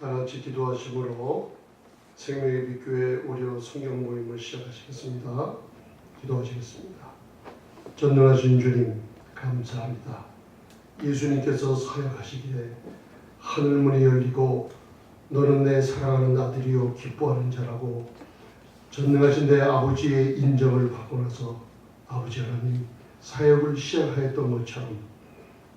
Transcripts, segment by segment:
다같이 기도하심으로 생명의 빛교회 오려 성경 모임을 시작하시겠습니다. 기도하시겠습니다. 전능하신 주님 감사합니다. 예수님께서 사역하시기에 하늘문이 열리고 너는 내 사랑하는 아들이요 기뻐하는 자라고 전능하신 내 아버지의 인정을 받고 나서 아버지 하나님 사역을 시작하였던 것처럼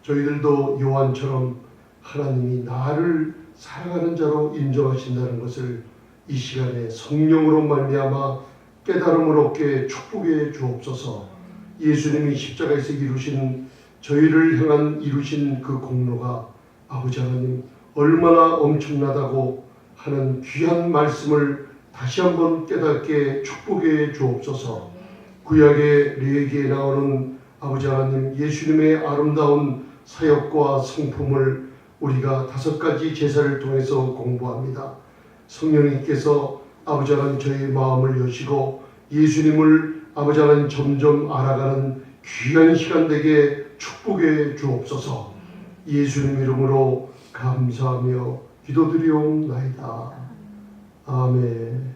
저희들도 요한처럼 하나님이 나를 사랑하는 자로 인정하신다는 것을 이 시간에 성령으로 말미암아 깨달음을 얻게 축복해 주옵소서. 예수님이 십자가에서 이루신 저희를 향한 이루신 그 공로가 아버지 하나님 얼마나 엄청나다고 하는 귀한 말씀을 다시 한번 깨닫게 축복해 주옵소서. 구약의 레위기에 나오는 아버지 하나님 예수님의 아름다운 사역과 성품을 우리가 5가지 제사를 통해서 공부합니다. 성령님께서 아버지 하나님 저희의 마음을 여시고 예수님을 아버지 하나님 점점 알아가는 귀한 시간 되게 축복해 주옵소서. 예수님 이름으로 감사하며 기도드리옵나이다. 아멘.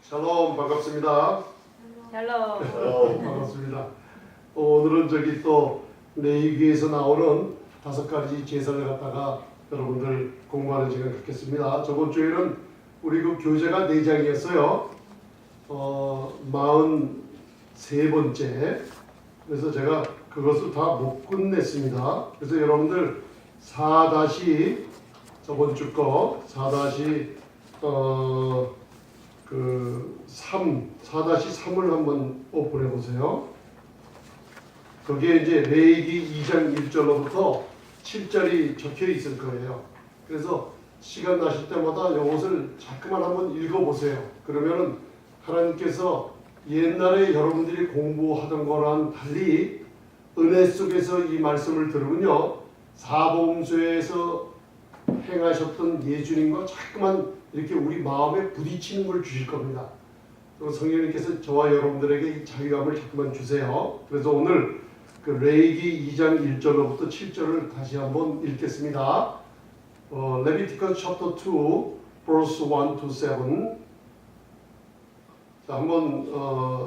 샬롬 반갑습니다. 샬롬. 반갑습니다. 오늘은 저기 또 레위기에서 나오는 5가지 제사를 갖다가 여러분들 공부하는 시간 갖겠습니다. 저번 주에는 우리 그 교재가 4장이었어요. 43번째. 그래서 제가 그것을 다 못 끝냈습니다. 그래서 여러분들 4- 저번 주 거 4-3을 한번 오픈해 보세요. 거기에 이제 레위기 2장 1절로부터 7절이 적혀 있을 거예요. 그래서 시간 나실 때마다 이것을 자꾸만 한번 읽어보세요. 그러면은 하나님께서 옛날에 여러분들이 공부하던 거랑 달리 은혜 속에서 이 말씀을 들으면요, 사복음서에서 행하셨던 예수님과 자꾸만 이렇게 우리 마음에 부딪히는 걸 주실 겁니다. 성령님께서 저와 여러분들에게 이 자유함을 자꾸만 주세요. 그래서 오늘 그 레위기 2장 1절로부터 7절을 다시 한번 읽겠습니다. Leviticus chapter 2, verse 1-7. 자, 한번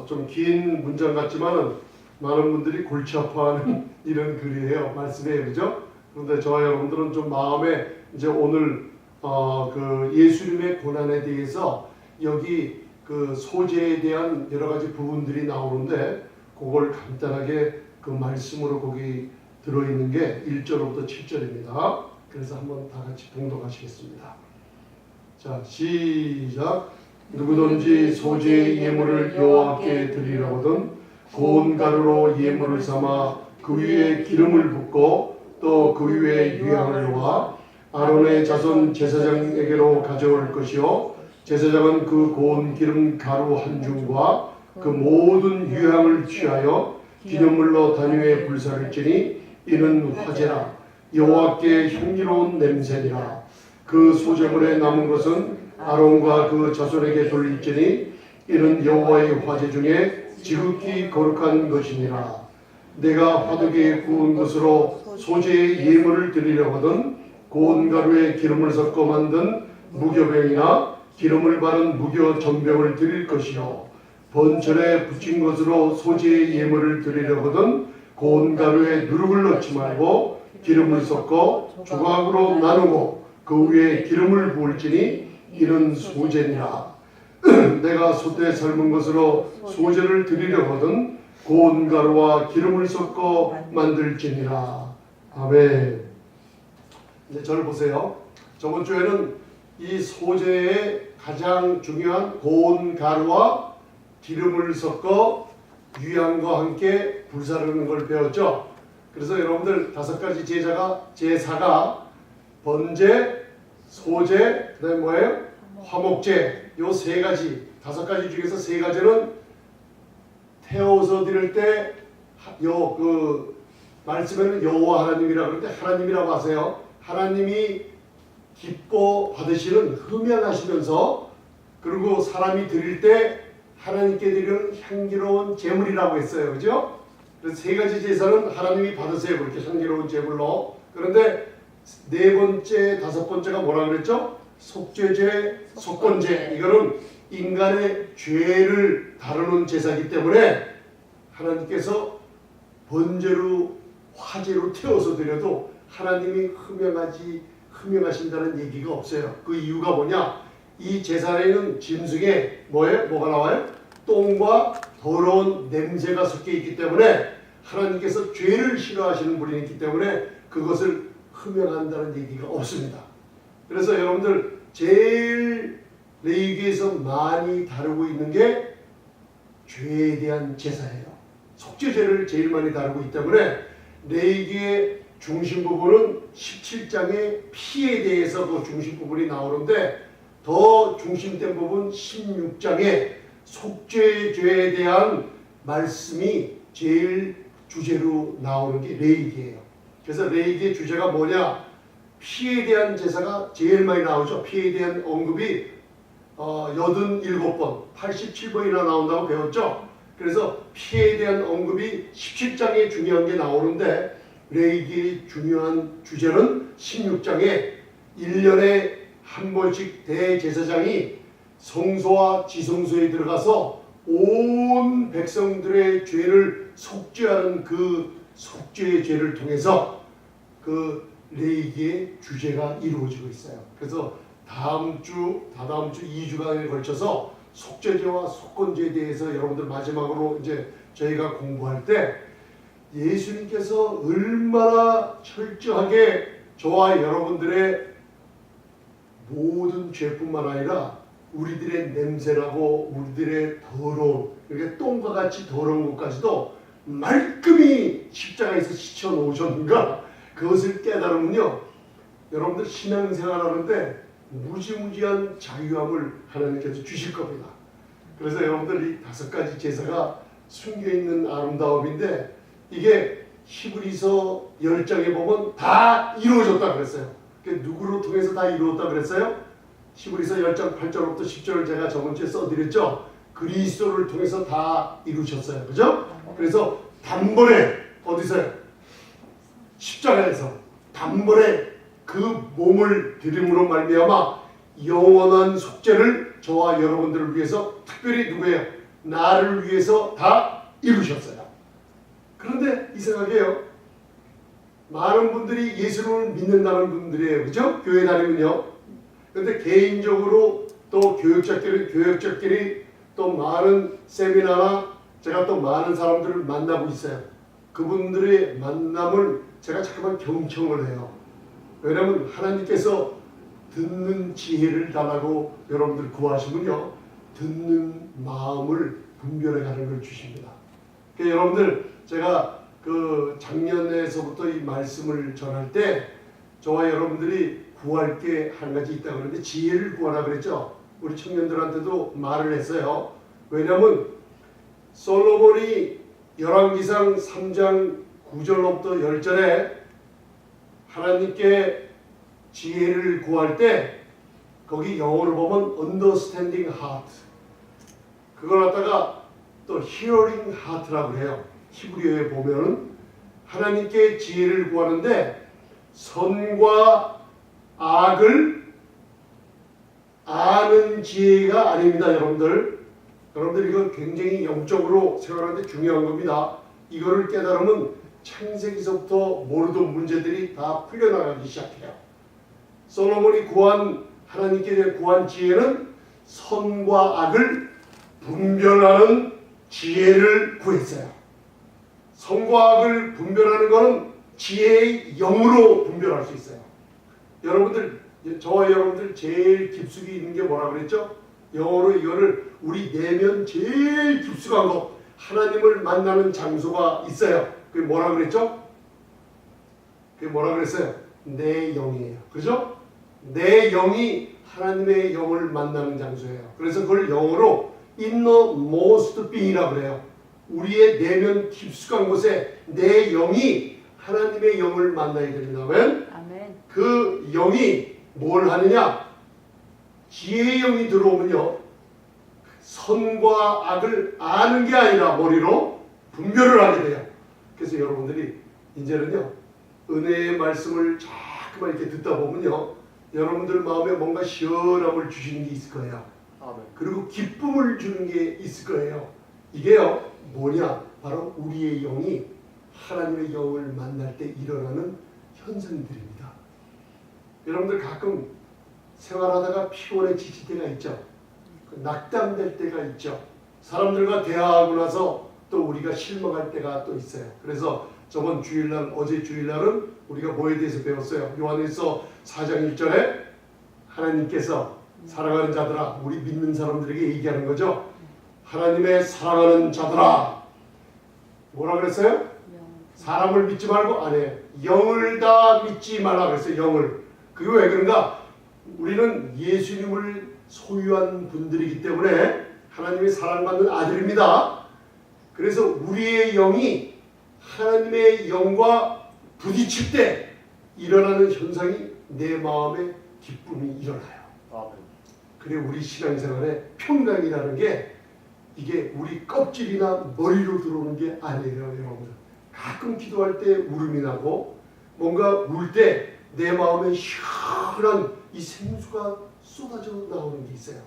좀 긴 문장 같지만은 많은 분들이 골치 아파하는 이런 글이에요. 말씀이에요, 그죠? 그런데 저와 여러분들은 좀 마음에 이제 오늘 그 예수님의 고난에 대해서 여기 그 소재에 대한 여러 가지 부분들이 나오는데 그걸 간단하게 그 말씀으로 거기 들어있는 게 1절부터 7절입니다. 그래서 한번 다 같이 봉독하시겠습니다. 자, 시작. 누구든지 소재의 예물을 여호와께 드리려거든 고운 가루로 예물을 삼아 그 위에 기름을 붓고 또 그 위에 유향을 놓아 아론의 자손 제사장에게로 가져올 것이요 제사장은 그 고운 기름 가루 한 중과 그 모든 유향을 취하여 기념물로 단위에 불사를 지니 이는 화제라 여호와께 향기로운 냄새니라. 그 소제물에 남은 것은 아론과 그 자손에게 돌릴지니 이는 여호와의 화제 중에 지극히 거룩한 것이니라. 내가 화덕에 구운 것으로 소제의 예물을 드리려거든 고운 가루에 기름을 섞어 만든 무교병이나 기름을 바른 무교 전병을 드릴 것이요 번철에 붙인 것으로 소재의 예물을 드리려거든 고운 가루에 누룩을 넣지 말고 기름을 섞어 조각으로 나누고 그 위에 기름을 부을지니 이는 소제니라. 내가 솥에 삶은 것으로 소제를 드리려거든 고운 가루와 기름을 섞어 만들지니라. 아멘. 이제 저를 보세요. 저번 주에는 이 소제의 가장 중요한 고운 가루와 기름을 섞어 유향과 함께 불사르는 걸 배웠죠. 그래서 여러분들 5가지 제사가 번제, 소제, 그 다음에 뭐예요? 화목제. 요 3가지, 5가지 중에서 3가지는 태워서 드릴 때 그 말씀에는 여호와 하나님이라고 그럴 때 하나님이라고 하세요. 하나님이 기뻐 받으시는 흠양하시면서 그리고 사람이 드릴 때 하나님께 드리는 향기로운 제물이라고 했어요. 그죠? 그래서 3가지 제사는 하나님이 받으세요. 그렇게 향기로운 제물로. 그런데 네 번째, 다섯 번째가 뭐라 그랬죠? 속죄죄, 속건죄. 이거는 인간의 죄를 다루는 제사이기 때문에 하나님께서 번제로 화제로 태워서 드려도 하나님이 흠명하신다는 얘기가 없어요. 그 이유가 뭐냐? 이 제사에는 짐승에 뭐가 나와요? 똥과 더러운 냄새가 섞여 있기 때문에 하나님께서 죄를 싫어하시는 분이 있기 때문에 그것을 흠명한다는 얘기가 없습니다. 그래서 여러분들 제일 레위기에서 많이 다루고 있는 게 죄에 대한 제사예요. 속죄죄를 제일 많이 다루고 있기 때문에 레위기의 중심 부분은 17장의 피에 대해서 그 중심 부분이 나오는데 더 중심된 부분 16장에 속죄죄에 대한 말씀이 제일 주제로 나오는 게 레위기예요. 그래서 레위기의 주제가 뭐냐? 피에 대한 제사가 제일 많이 나오죠. 피에 대한 언급이 87번, 87번이나 나온다고 배웠죠. 그래서 피에 대한 언급이 17장에 중요한 게 나오는데 레위기의 중요한 주제는 16장에 1년에 한 번씩 대제사장이 성소와 지성소에 들어가서 온 백성들의 죄를 속죄하는 그 속죄의 죄를 통해서 그 레위기의 주제가 이루어지고 있어요. 그래서 다다음 주 2주간에 걸쳐서 속죄죄와 속건죄에 대해서 여러분들 마지막으로 이제 저희가 공부할 때 예수님께서 얼마나 철저하게 저와 여러분들의 모든 죄뿐만 아니라 우리들의 냄새나고 우리들의 더러운, 이렇게 똥과 같이 더러운 것까지도 말끔히 십자가에서 씻어 놓으셨는가, 그것을 깨달으면요 여러분들 신앙생활 하는데 무지무지한 자유함을 하나님께서 주실 겁니다. 그래서 여러분들 이 5가지 제사가 숨겨있는 아름다움인데 이게 히브리서 10장에 보면 다 이루어졌다 그랬어요. 누구로 통해서 다 이루었다 그랬어요? 히브리서 10장 8절부터 10절을 제가 저번 주에 써드렸죠. 그리스도를 통해서 다 이루셨어요. 그죠? 그래서 단번에 어디서요? 십자가에서 단번에 그 몸을 드림으로 말미암아 영원한 속죄를 저와 여러분들을 위해서 특별히 누구예요? 나를 위해서 다 이루셨어요. 그런데 이상하게요, 많은 분들이 예수를 믿는다는 분들이에요. 그죠? 교회 다니면요. 그런데 개인적으로 또 교역적끼리 또 많은 세미나나 제가 또 많은 사람들을 만나고 있어요. 그분들의 만남을 제가 잠깐만 경청을 해요. 왜냐하면 하나님께서 듣는 지혜를 달라고 여러분들 구하시면요 듣는 마음을 분별해가는 걸 주십니다. 그러니까 여러분들 제가 그 작년에서부터 이 말씀을 전할 때 저와 여러분들이 구할 게 한 가지 있다고 그러는데 지혜를 구하라 그랬죠. 우리 청년들한테도 말을 했어요. 왜냐하면 솔로몬이 열왕기상 3장 9절로부터 10절에 하나님께 지혜를 구할 때 거기 영어로 보면 understanding heart, 그걸 갖다가 또 hearing heart라고 해요. 히브리어에 보면은 하나님께 지혜를 구하는데 선과 악을 아는 지혜가 아닙니다. 여러분들 이거 굉장히 영적으로 생활하는데 중요한 겁니다. 이거를 깨달으면 창세기서부터 모르던 문제들이 다 풀려나가기 시작해요. 솔로몬이 하나님께 구한 지혜는 선과 악을 분별하는 지혜를 구했어요. 선과 악을 분별하는 것은 지혜의 영으로 분별할 수 있어요. 여러분들, 저와 여러분들 제일 깊숙이 있는 게 뭐라 그랬죠? 영어로 이거를 우리 내면 제일 깊숙한 거, 하나님을 만나는 장소가 있어요. 그게 뭐라 그랬죠? 그게 뭐라 그랬어요? 내 영이에요. 그죠? 내 영이 하나님의 영을 만나는 장소예요. 그래서 그걸 영어로 innermost being이라고 그래요. 우리의 내면 깊숙한 곳에 내 영이 하나님의 영을 만나야 됩니다. 왜? 아멘. 그 영이 뭘 하느냐? 지혜의 영이 들어오면요 선과 악을 아는 게 아니라 머리로 분별을 하게 돼요. 그래서 여러분들이 이제는요 은혜의 말씀을 자꾸 자꾸만 이렇게 듣다 보면요, 여러분들 마음에 뭔가 시원함을 주시는 게 있을 거예요. 아멘. 그리고 기쁨을 주는 게 있을 거예요. 이게요 뭐냐? 바로 우리의 영이 하나님의 영을 만날 때 일어나는 현상들입니다. 여러분들 가끔 생활하다가 피곤해 지칠 때가 있죠. 낙담될 때가 있죠. 사람들과 대화하고 나서 또 우리가 실망할 때가 또 있어요. 그래서 저번 주일날, 어제 주일날은 우리가 뭐에 대해서 배웠어요? 요한일서 4장 1절에 하나님께서 사랑하는 자들아, 우리 믿는 사람들에게 얘기하는 거죠. 하나님의 사랑하는 자들아, 뭐라 그랬어요? 사람을 믿지 말고 안에 영을 다 믿지 말라 그랬어요. 영을. 그게 왜 그런가? 우리는 예수님을 소유한 분들이기 때문에 하나님의 사랑받는 아들입니다. 그래서 우리의 영이 하나님의 영과 부딪힐 때 일어나는 현상이 내 마음에 기쁨이 일어나요. 아멘. 그래 우리 신앙생활에 평강이라는 게 이게 우리 껍질이나 머리로 들어오는 게 아니에요. 여러분들 가끔 기도할 때 울음이 나고 뭔가 울 때 내 마음에 시원한 이 생수가 쏟아져 나오는 게 있어요.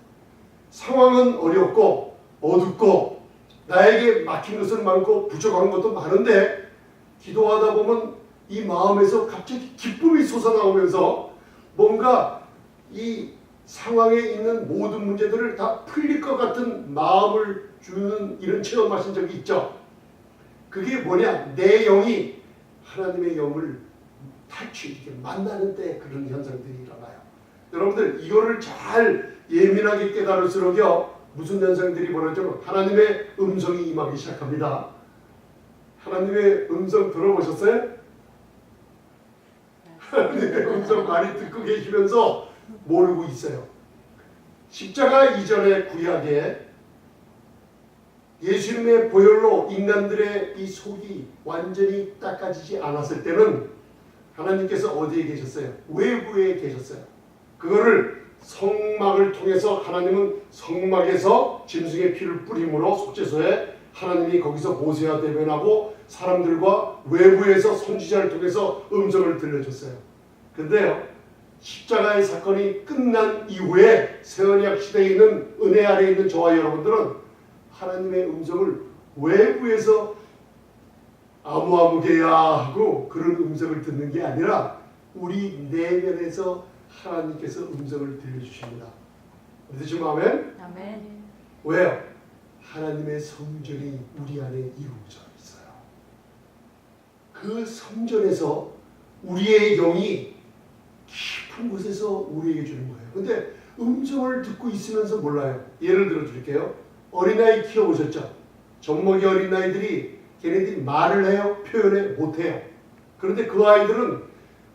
상황은 어렵고 어둡고 나에게 막힌 것은 많고 부족한 것도 많은데 기도하다 보면 이 마음에서 갑자기 기쁨이 솟아나오면서 뭔가 이 상황에 있는 모든 문제들을 다 풀릴 것 같은 마음을 주는 이런 체험하신 적이 있죠. 그게 뭐냐? 내 영이 하나님의 영을 이렇게 만나는 때 그런 현상들이 일어나요. 여러분들 이거를 잘 예민하게 깨달을수록요 무슨 현상들이 벌어지면 하나님의 음성이 임하기 시작합니다. 하나님의 음성 들어보셨어요? 하나님의 음성 많이 듣고 계시면서 모르고 있어요. 십자가 이전의 구약에 예수님의 보혈로 인간들의 이 속이 완전히 닦아지지 않았을 때는 하나님께서 어디에 계셨어요? 외부에 계셨어요. 그거를 성막을 통해서 하나님은 성막에서 짐승의 피를 뿌림으로 속죄소에 하나님이 거기서 모세와 대면하고 사람들과 외부에서 선지자를 통해서 음성을 들려줬어요. 근데요 십자가의 사건이 끝난 이후에 새언약 시대에 있는 은혜 아래에 있는 저와 여러분들은 하나님의 음성을 외부에서 아무개야 하고 그런 음성을 듣는 게 아니라 우리 내면에서 하나님께서 음성을 들려주십니다. 믿으시면 아멘? 아멘. 왜요? 하나님의 성전이 우리 안에 이루어져 있어요. 그 성전에서 우리의 영이 깊은 곳에서 우리에게 주는 거예요. 근데 음성을 듣고 있으면서 몰라요. 예를 들어 드릴게요. 어린아이 키워보셨죠? 젖먹이 어린아이들이 걔네들이 말을 해요? 표현을 못해요. 그런데 그 아이들은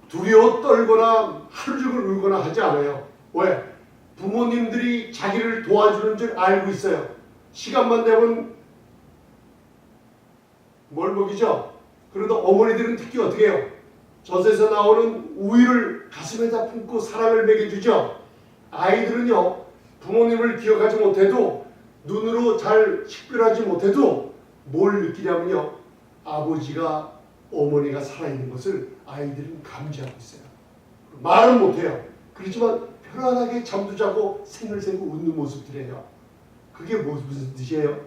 두려워 떨거나 하루 종일 울거나 하지 않아요. 왜? 부모님들이 자기를 도와주는 줄 알고 있어요. 시간만 되면 뭘 먹이죠? 그런데 어머니들은 특히 어떻게 해요? 젖에서 나오는 우유를 가슴에다 품고 사랑을 먹여주죠. 아이들은요 부모님을 기억하지 못해도 눈으로 잘 식별하지 못해도 뭘 느끼냐면요 아버지가 어머니가 살아있는 것을 아이들은 감지하고 있어요. 말은 못해요. 그렇지만 편안하게 잠도 자고 생글생글 웃는 모습들이에요. 그게 무슨 뜻이에요?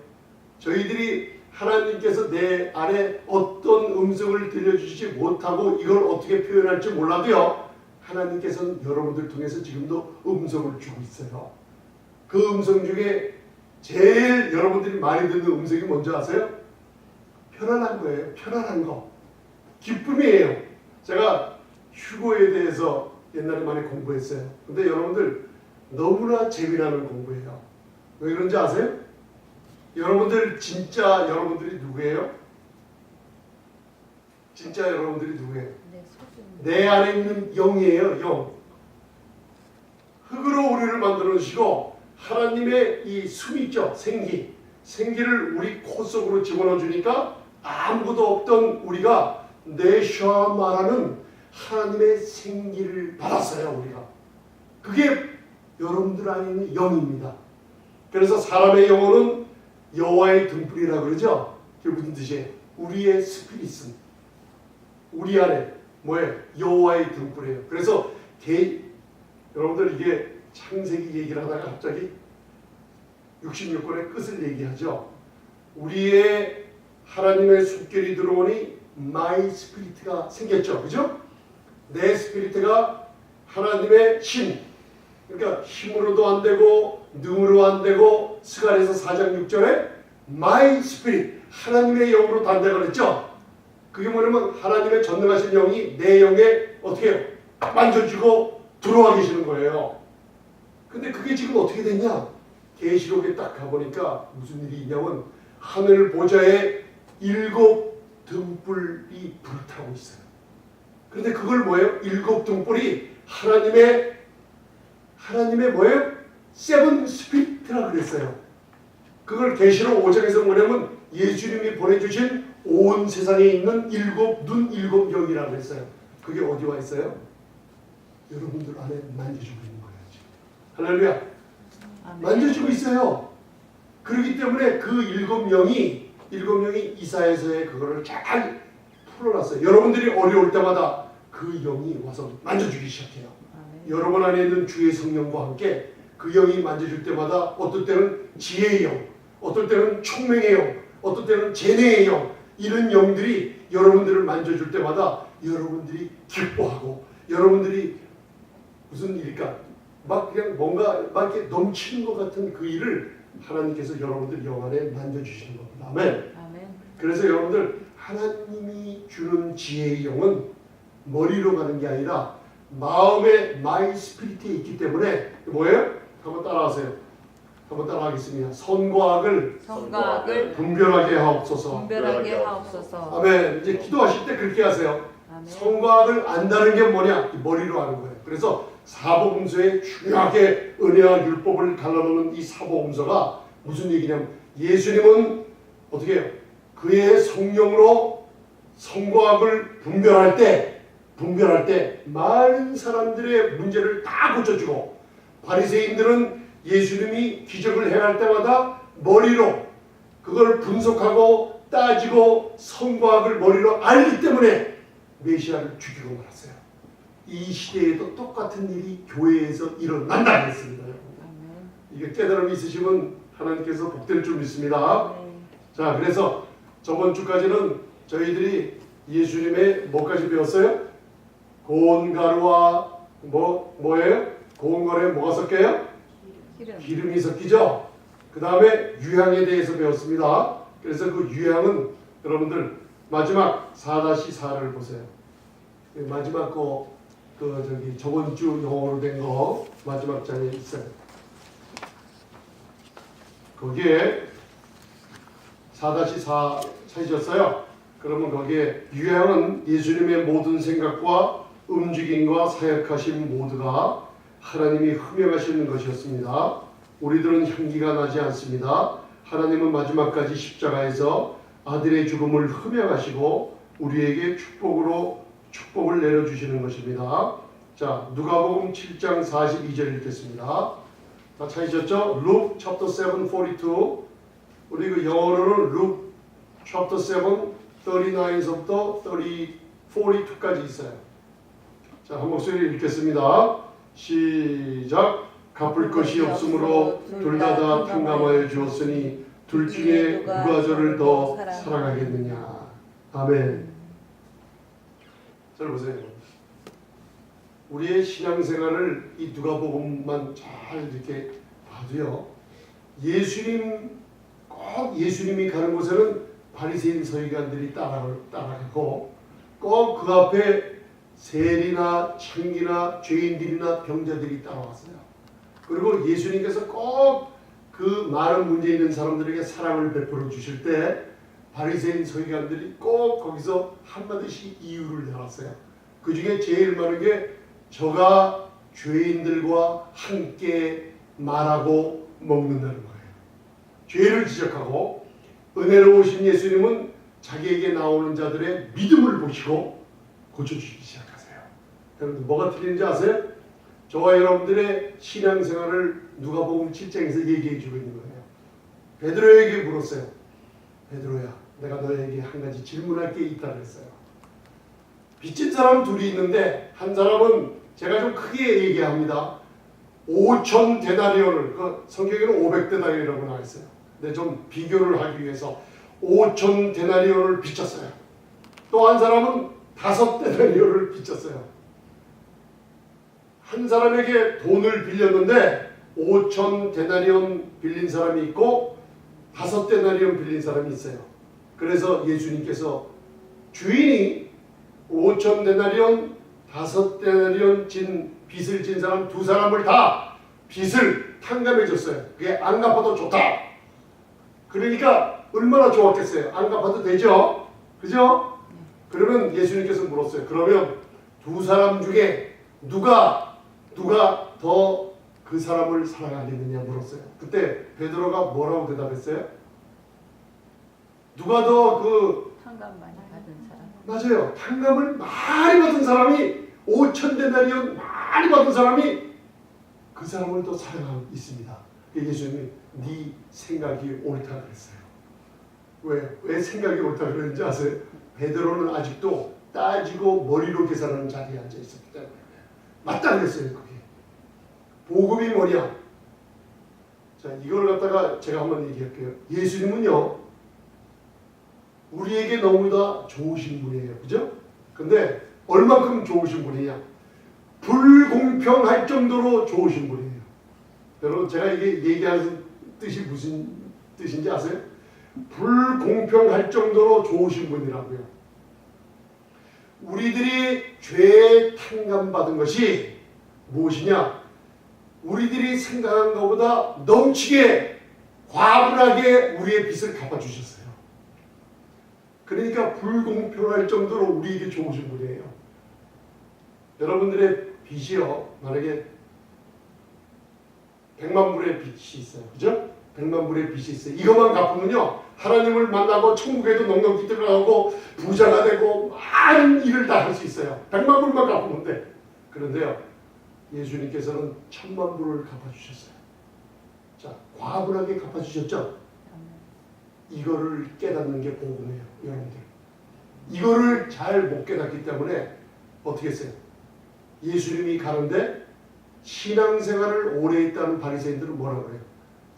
저희들이 하나님께서 내 안에 어떤 음성을 들려주시지 못하고 이걸 어떻게 표현할지 몰라도요 하나님께서는 여러분들 통해서 지금도 음성을 주고 있어요. 그 음성 중에 제일 여러분들이 많이 듣는 음성이 뭔지 아세요? 편안한 거예요. 편안한 거. 기쁨이에요. 제가 휴고에 대해서 옛날에 많이 공부했어요. 근데 여러분들 너무나 재미나는 공부예요. 왜 그런지 아세요? 여러분들 진짜 여러분들이 누구예요? 진짜 여러분들이 누구예요? 내 안에 있는 영이에요. 영. 흙으로 우리를 만들어 주시고 하나님의 이 숨이 있죠. 생기. 생기를 우리 코 속으로 집어넣어 주니까 아무것도 없던 우리가 내셔 말하는 하나님의 생기를 받았어요. 우리가. 그게 여러분들 안에 있는 영입니다. 그래서 사람의 영혼은 여호와의 등불이라고 그러죠. 그게 무슨 뜻이에요? 우리의 스피릿은 우리 안에 뭐예요? 여호와의 등불이에요. 그래서 여러분들 이게 창세기 얘기를 하다가 갑자기 66권의 끝을 얘기하죠. 우리의 하나님의 속결이 들어오니 마이 스피리트가 생겼죠. 그죠? 내 스피리트가 하나님의 힘, 그러니까 힘으로도 안 되고 능으로 안 되고 스가랴서 4장 6절에 마이 스피릿, 하나님의 영으로 단다 그랬죠. 그게 뭐냐면 하나님의 전능하신 영이 내 영에 어떻게 해요? 만져주고 들어와 계시는 거예요. 근데 그게 지금 어떻게 됐냐? 계시록에 딱 가보니까 무슨 일이 있냐면 하늘 보좌에 7 등불이 불타고 있어요. 그런데 그걸 뭐예요? 7 등불이 하나님의 뭐예요? 세븐 스피릿이라고 그랬어요. 그걸 계시록 5장에서 뭐냐면 예수님이 보내주신 온 세상에 있는 7 눈, 7 영이라고 했어요. 그게 어디 와 있어요? 여러분들 안에 만져주고 있는 거예요. 지금. 할렐루야. 만져주고 있어요. 그렇기 때문에 그 7 영이 이사야서에 그거를 잘 풀어놨어요. 여러분들이 어려울 때마다 그 영이 와서 만져주기 시작해요. 여러분 안에 있는 주의 성령과 함께 그 영이 만져줄 때마다 어떨 때는 지혜의 영, 어떨 때는 총명의 영, 어떨 때는 재능의 영, 이런 영들이 여러분들을 만져줄 때마다 여러분들이 기뻐하고 여러분들이 무슨 일일까? 막 그냥 뭔가 막 이렇게 넘치는 것 같은 그 일을 하나님께서 여러분들 영 안에 만져주시는 겁니다. 아멘. 그래서 여러분들 하나님이 주는 지혜의 영은 머리로 가는 게 아니라 마음의 마이 스피릿에 있기 때문에 뭐예요? 한번 따라하세요. 한번 따라하겠습니다. 선과 악을 분별하게 하옵소서. 아멘. 이제 기도하실 때 그렇게 하세요. 선과 악을 안다는 게 뭐냐? 머리로 하는 거예요. 그래서 사복음서에 중요하게 은혜와 율법을 갈라놓는 이 사복음서가 무슨 얘기냐면 예수님은 어떻게 해요? 그의 성령으로 선과 악을 분별할 때 많은 사람들의 문제를 다 고쳐주고 바리새인들은 예수님이 기적을 행할 때마다 머리로 그걸 분석하고 따지고 선과 악을 머리로 알기 때문에 메시아를 죽이고 말았어요. 이 시대에도 똑같은 일이 교회에서 일어난다 했습니다. 이게 깨달음이 있으시면 하나님께서 복될 줄 믿습니다. 자, 그래서 저번 주까지는 저희들이 예수님의 뭐까지 배웠어요? 고운 가루와 뭐예요? 고운 가루에 뭐가 섞여요? 기름이 섞이죠. 그 다음에 유향에 대해서 배웠습니다. 그래서 그 유향은 여러분들 마지막 4-4를 보세요. 마지막 저번 주 영어로 된 거 마지막 장에 있어요. 거기에 4-4 찾으셨어요? 그러면 거기에 유향은 예수님의 모든 생각과 움직임과 사역하신 모두가 하나님이 흠명하시는 것이었습니다. 우리들은 향기가 나지 않습니다. 하나님은 마지막까지 십자가에서 아들의 죽음을 흠명하시고 우리에게 축복을 내려주시는 것입니다. 자, 누가복음 7장 42절 읽겠습니다. 다 찾으셨죠? Luke chapter 7, 42. 우리 그 영어로는 Luke chapter 7, 39에서부터 42까지 있어요. 자, 한 목소리 읽겠습니다. 시작. 갚을 것이 없으므로 둘 다 탕감하여 주었으니 둘 중에 누가 저를 더 사랑하겠느냐. 아멘. 잘 보세요. 우리의 신앙생활을 이 누가복음만 잘 이렇게 봐도요. 꼭 예수님이 가는 곳에는 바리새인 서기관들이 따라가고 꼭 그 앞에 세리나 창기나 죄인들이나 병자들이 따라왔어요. 그리고 예수님께서 꼭 그 많은 문제 있는 사람들에게 사랑을 베풀어 주실 때 바리새인 서기관들이 꼭 거기서 한마디씩 이유를 내놨어요. 그 중에 제일 많은 게 저가 죄인들과 함께 말하고 먹는다는 거예요. 죄를 지적하고 은혜로우신 예수님은 자기에게 나오는 자들의 믿음을 보시고 고쳐주기 시작하세요. 여러분 뭐가 틀린지 아세요? 저와 여러분들의 신앙생활을 누가복음 7장에서 얘기해주고 있는 거예요. 베드로에게 물었어요. 베드로야, 내가 너에게 한 가지 질문할 게 있다 그랬어요. 빚진 사람 둘이 있는데 한 사람은 제가 좀 크게 얘기합니다. 5천 데나리온을, 그 성경에는 500데나리온이라고 나와 있어요. 근데 좀 비교를 하기 위해서 5천 데나리온을 빚졌어요. 또 한 사람은 5데나리온을 빚졌어요. 한 사람에게 돈을 빌렸는데 5천 데나리온 빌린 사람이 있고 5데나리온 빌린 사람이 있어요. 그래서 예수님께서 주인이 5천 데나리온, 5데나리온 빚을 진 사람 두 사람을 다 빚을 탕감해 줬어요. 그게 안 갚아도 좋다. 그러니까 얼마나 좋았겠어요. 안 갚아도 되죠? 그죠? 그러면 예수님께서 물었어요. 그러면 두 사람 중에 누가 더 그 사람을 사랑하겠느냐 물었어요. 그때 베드로가 뭐라고 대답했어요? 누가 더 상감 많이 받은 사람. 맞아요. 탕감을 많이 받은 사람이 5천 데나리온 많이 받은 사람이 그 사람을 더 사랑하고 있습니다. 예수님이 네 생각이 옳다 그랬어요. 왜 생각이 옳다 그랬는지 아세요? 베드로는 아직도 따지고 머리로 계산하는 자리에 앉아 있었기 때문에 맞다 그랬어요. 그게 복음이 뭐냐? 자, 이걸 갖다가 제가 한번 얘기할게요. 예수님은요 우리에게 너무나 좋으신 분이에요. 그죠? 근데 얼만큼 좋으신 분이냐? 불공평할 정도로 좋으신 분이에요. 여러분 제가 이게 얘기하는 뜻이 무슨 뜻인지 아세요? 불공평할 정도로 좋으신 분이라고요. 우리들이 죄에 탕감받은 것이 무엇이냐? 우리들이 생각한 것보다 넘치게 과분하게 우리의 빚을 갚아주셨어요. 그러니까 불공평할 정도로 우리에게 좋으신 분이에요. 여러분들의 빚이요. 만약에 100만 불의 빚이 있어요. 그죠? 100만 불의 빚이 있어요. 이것만 갚으면요. 하나님을 만나고 천국에도 넉넉히 들어가고 부자가 되고 많은 일을 다 할 수 있어요. 100만 불만 갚으면 돼. 그런데요. 예수님께서는 1000만 불을 갚아주셨어요. 자, 과분하게 갚아주셨죠? 이거를 깨닫는 게 복음이에요. 여러분들. 이거를 잘 못 깨닫기 때문에 어떻게 했어요? 예수님이 가는데 신앙생활을 오래 했다는 바리새인들은 뭐라고 해요?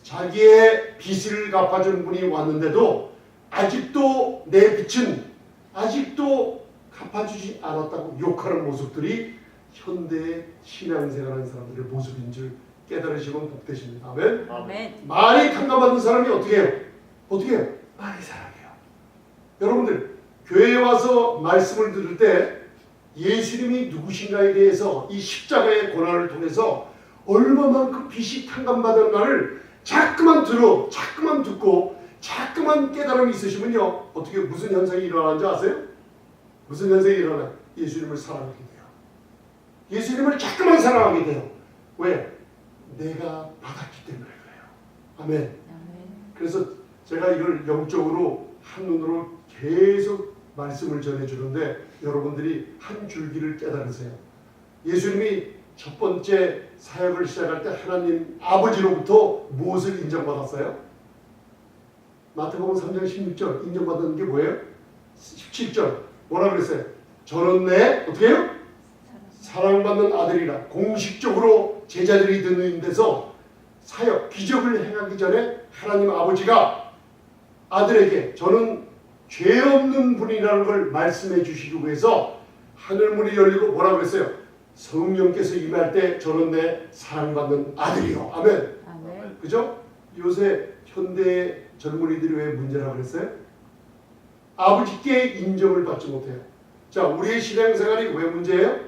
자기의 빚을 갚아준 분이 왔는데도 아직도 내 빚은 아직도 갚아주지 않았다고 욕하는 모습들이 현대의 신앙생활하는 사람들의 모습인 줄 깨달으시면 복되십니다. 아멘? 아멘. 많이 탕감받은 사람이 어떻게 해요? 어떻게 해요? 많이 사랑해요. 여러분들 교회에 와서 말씀을 들을 때 예수님이 누구신가에 대해서 이 십자가의 고난을 통해서 얼마만큼 빚이 탕감받았나를 자꾸만 듣고 자꾸만 깨달음이 있으시면요. 어떻게 무슨 현상이 일어나는지 아세요? 무슨 현상이 일어나요? 예수님을 사랑하게 돼요. 예수님을 자꾸만 사랑하게 돼요. 왜? 내가 받았기 때문에 그래요. 아멘. 아멘. 그래서 제가 이걸 영적으로 한눈으로 계속 말씀을 전해주는데 여러분들이 한 줄기를 깨달으세요. 예수님이 첫 번째 사역을 시작할 때 하나님 아버지로부터 무엇을 인정받았어요? 마태복음 3장 16절 인정받은 게 뭐예요? 17절 뭐라 그랬어요? 저는 내 어떻게 해요? 사랑받는 아들이라 공식적으로 제자들이 듣는 데서 사역, 기적을 행하기 전에 하나님 아버지가 아들에게 저는 죄 없는 분이라는 걸 말씀해 주시기 위해서 하늘문이 열리고 뭐라 그랬어요? 성령께서 임할 때 저는 내 사랑받는 아들이요. 아멘. 아멘. 그죠? 요새 현대 젊은이들이 왜 문제라고 그랬어요? 아버지께 인정을 받지 못해요. 자, 우리의 신앙생활이 왜 문제예요?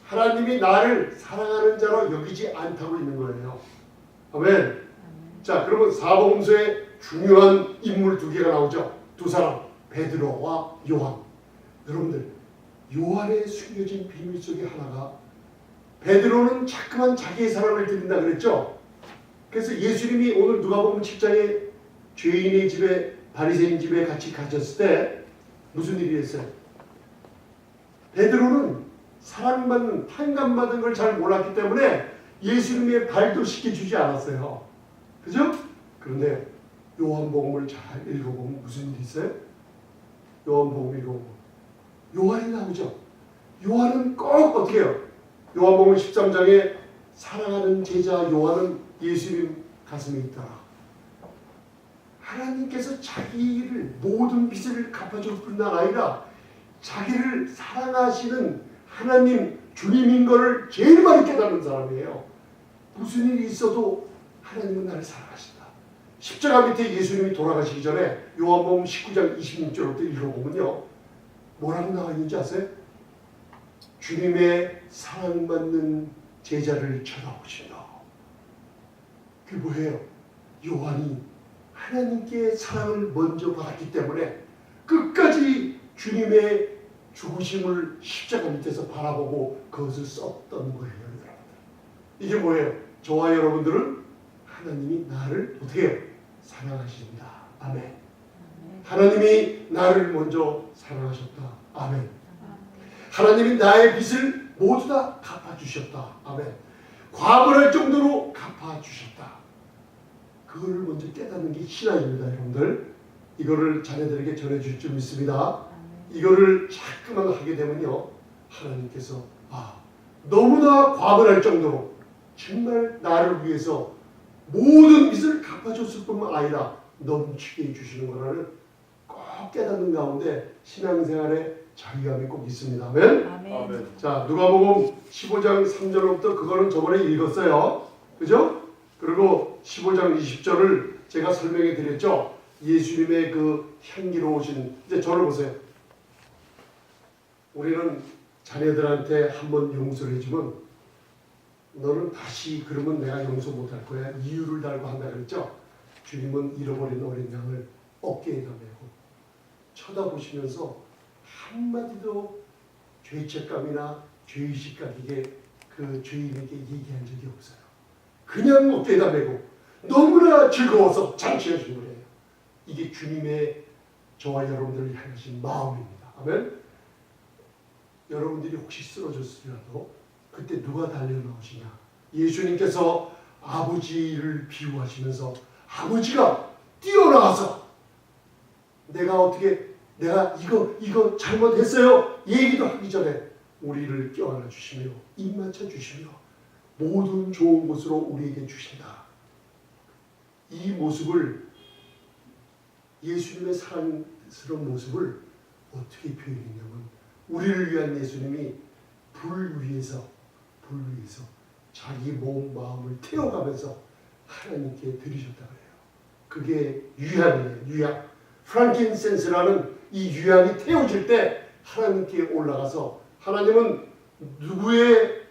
하나님이 나를 사랑하는 자로 여기지 않다고 있는 거예요. 아멘. 자, 그러면 사복음서에 중요한 인물 두 개가 나오죠. 두 사람, 베드로와 요한. 여러분들, 요한의 숨겨진 비밀 속에 하나가 베드로는 자꾸만 자기의 사랑을 드린다 그랬죠. 그래서 예수님이 오늘 누가복음 7장에 죄인의 집에 바리새인 집에 같이 가셨을 때 무슨 일이 있어요? 베드로는 사랑받는 탕감받은 걸 잘 몰랐기 때문에 예수님의 발도 씻겨주지 않았어요. 그죠? 그런데 요한복음을 잘 읽어보면 무슨 일이 있어요? 요한복음 읽어보면 요한이 나오죠. 요한은 꼭 어떻게 해요? 요한복음 13장에 사랑하는 제자 요한은 예수님 가슴에 있더라. 하나님께서 자기를 모든 빚을 갚아줄 뿐만 아니라 자기를 사랑하시는 하나님 주님인 것을 제일 많이 깨닫는 사람이에요. 무슨 일이 있어도 하나님은 나를 사랑하신다. 십자가 밑에 예수님이 돌아가시기 전에 요한복음 19장 26절부터 읽어보면요. 뭐라고 나와 있는지 아세요? 주님의 사랑받는 제자를 쳐다보신다. 그게 뭐예요? 요한이 하나님께 사랑을 먼저 받았기 때문에 끝까지 주님의 죽으심을 십자가 밑에서 바라보고 그것을 썼던 거예요. 여러분들. 이게 뭐예요? 저와 여러분들은 하나님이 나를 어떻게 해요? 사랑하십니다. 아멘. 하나님이 나를 먼저 사랑하셨다. 아멘. 하나님이 나의 빚을 모두 다 갚아주셨다. 아멘. 과분할 정도로 갚아주셨다. 그거를 먼저 깨닫는 게 신앙입니다. 여러분들. 이거를 자녀들에게 전해줄 줄 믿습니다. 이거를 자꾸만 하게 되면요. 하나님께서 너무나 과분할 정도로 정말 나를 위해서 모든 빚을 갚아줬을 뿐만 아니라 넘치게 해주시는 거라는 꼭 깨닫는 가운데 신앙생활에 자유함이 꼭 있습니다. 아멘? 아멘. 자, 누가복음 15장 3절부터 그거는 저번에 읽었어요. 그죠? 그리고 15장 20절을 제가 설명해 드렸죠. 예수님의 그 향기로우신, 이제 저를 보세요. 우리는 자녀들한테 한번 용서를 해주면 너는 다시 그러면 내가 용서 못할 거야. 이유를 달고 한다 그랬죠. 주님은 잃어버린 어린 양을 어깨에다 메고 쳐다보시면서 한마디도 죄책감이나 죄의식 가지게 그 죄인에게 얘기한 적이 없어요. 그냥 어깨에다 메고 너무나 즐거워서 잔치해 준 거예요. 이게 주님의 저와 여러분들을 향하신 마음입니다. 아멘. 여러분들이 혹시 쓰러졌으라도 그때 누가 달려나오시냐? 예수님께서 아버지를 비유하시면서 아버지가 뛰어나와서 내가 이거 잘못했어요 얘기도 하기 전에 우리를 껴안아 주시며 입 맞춰 주시며 모든 좋은 것으로 우리에게 주신다. 이 모습을, 예수님의 사랑스러운 모습을 어떻게 표현했냐면 우리를 위한 예수님이 불 위에서 자기 몸 마음을 태워가면서 하나님께 드리셨다 그래요. 그게 유향이에요. 유향. 프랑킨센스라는 이 유향이 태워질 때 하나님께 올라가서, 하나님은 누구의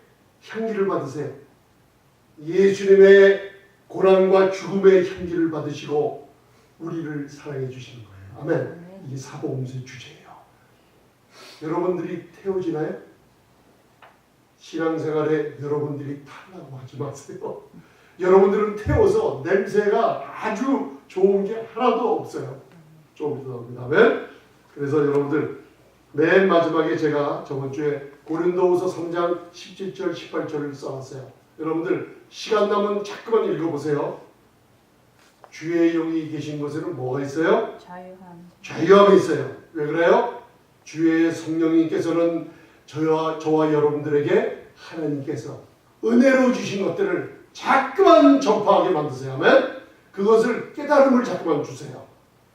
향기를 받으세요? 예수님의 고난과 죽음의 향기를 받으시고 우리를 사랑해 주시는 거예요. 아멘. 이게 사복음서의 주제예요. 여러분들이 태워지나요? 신앙생활에 여러분들이 타라고 하지 마세요. 여러분들은 태워서 냄새가 아주 좋은 게 하나도 없어요. 조금 더 나옵니다. 아멘. 그래서 여러분들 맨 마지막에 제가 저번 주에 고린도후서 3장 17절 18절을 써놨어요. 여러분들 시간 남으면 자꾸만 읽어보세요. 주의 영이 계신 곳에는 뭐가 있어요? 자유함이 있어요. 왜 그래요? 주의 성령님께서는 저와 여러분들에게 하나님께서 은혜로 주신 것들을 자꾸만 전파하게 만드세요. 아멘. 그것을 깨달음을 자꾸만 주세요.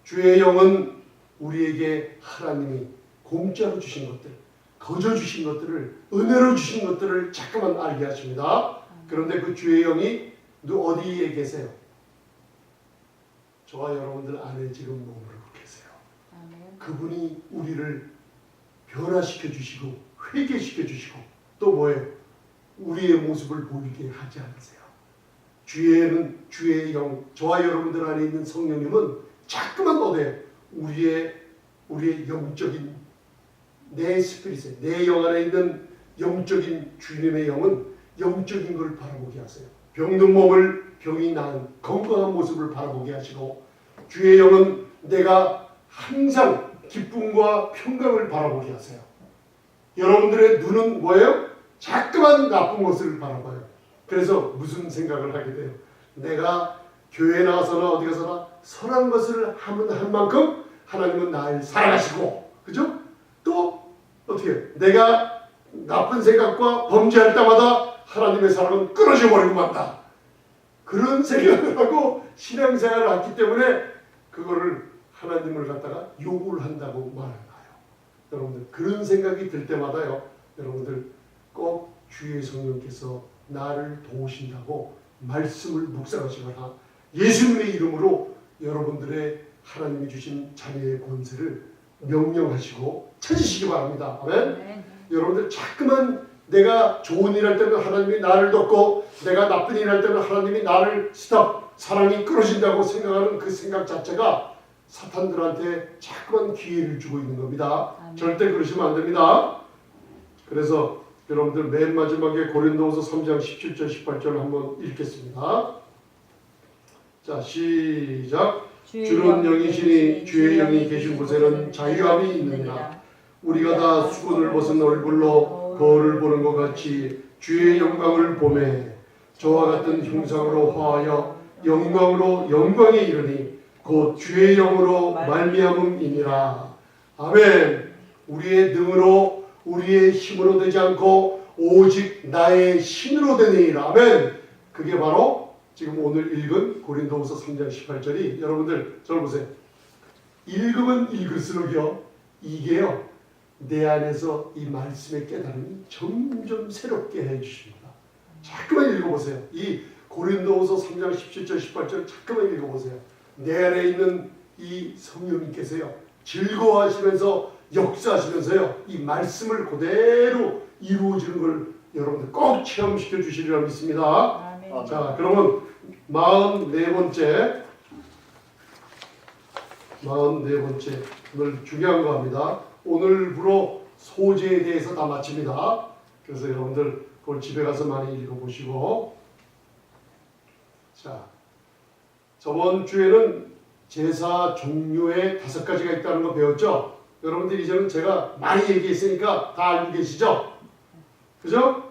주의 영은 우리에게 하나님이 공짜로 주신 것들, 거저 주신 것들을, 은혜로 주신 것들을 자꾸만 알게 하십니다. 그런데 그 주의 영이 어디에 계세요? 저와 여러분들 안에 지금 머무르고 계세요. 그분이 우리를 변화시켜 주시고 회개시켜 주시고 또 뭐예요? 우리의 모습을 보이게 하지 않으세요. 주의 영, 저와 여러분들 안에 있는 성령님은 자꾸만 어디에요? 우리의 영적인 내 스피릿에, 내 영 안에 있는 영적인 주님의 영은 영적인 걸 바라보게 하세요. 병든 몸을 병이 나은 건강한 모습을 바라보게 하시고, 주의 영은 내가 항상 기쁨과 평강을 바라보게 하세요. 여러분들의 눈은 뭐예요? 자꾸만 나쁜 것을 바라봐요. 그래서 무슨 생각을 하게 돼요? 내가 교회에 나가서나 어디 가서나 선한 것을 하면 한 만큼 하나님은 나를 사랑하시고, 그죠? 또 어떻게 해요? 내가 나쁜 생각과 범죄할 때마다 하나님의 사랑은 끊어져 버리고 만다. 그런 생각을 하고 신앙생활을 했기 때문에 그거를 하나님을 갖다가 욕을 한다고 말하는 거예요. 여러분들 그런 생각이 들 때마다요. 여러분들 꼭 주의 성령께서 나를 도우신다고 말씀을 묵상하시거나 예수님의 이름으로 여러분들의 하나님이 주신 자녀의 권세를 명령하시고 찾으시기 바랍니다. 아멘. 여러분들 자꾸만 내가 좋은 일 할 때는 하나님이 나를 돕고 내가 나쁜 일 할 때는 하나님이 나를 스탑 사랑이 끊어진다고 생각하는 그 생각 자체가 사탄들한테 자꾸만 기회를 주고 있는 겁니다. 아멘. 절대 그러시면 안 됩니다. 그래서 여러분들 맨 마지막에 고린도후서 3장 17절 18절 한번 읽겠습니다. 자 시작. 주는 영이시니 주의 영이 계신 곳에는 자유함이 있느니라. 우리가 다 수건을 벗은 얼굴로 거울을 보는 것 같이 주의 영광을 보매 저와 같은 형상으로 화하여 영광으로 영광에 이르니 곧 주의 영으로 말미암음이니라. 아멘. 우리의 능으로 우리의 힘으로 되지 않고 오직 나의 신으로 되니라. 아멘. 그게 바로 지금 오늘 읽은 고린도후서 3장 18절이 여러분들 저를 보세요. 읽으면 읽을수록요 이게요 내 안에서 이 말씀의 깨달음이 점점 새롭게 해주십니다. 자꾸만 읽어보세요. 이 고린도후서 3장 17절 18절 자꾸만 읽어보세요. 내 안에 있는 이 성령님께서요 즐거워하시면서 역사하시면서요 이 말씀을 그대로 이루어지는 걸 여러분들 꼭 체험시켜 주시리라 믿습니다. 아멘. 자 그러면 44번째 오늘 중요한 거 합니다. 오늘부로 소재에 대해서 다 마칩니다. 그래서 여러분들 그걸 집에 가서 많이 읽어보시고 자 저번 주에는 제사 종류의 5가지가 있다는 거 배웠죠? 여러분들 이제는 제가 많이 얘기했으니까 다 알고 계시죠? 그죠?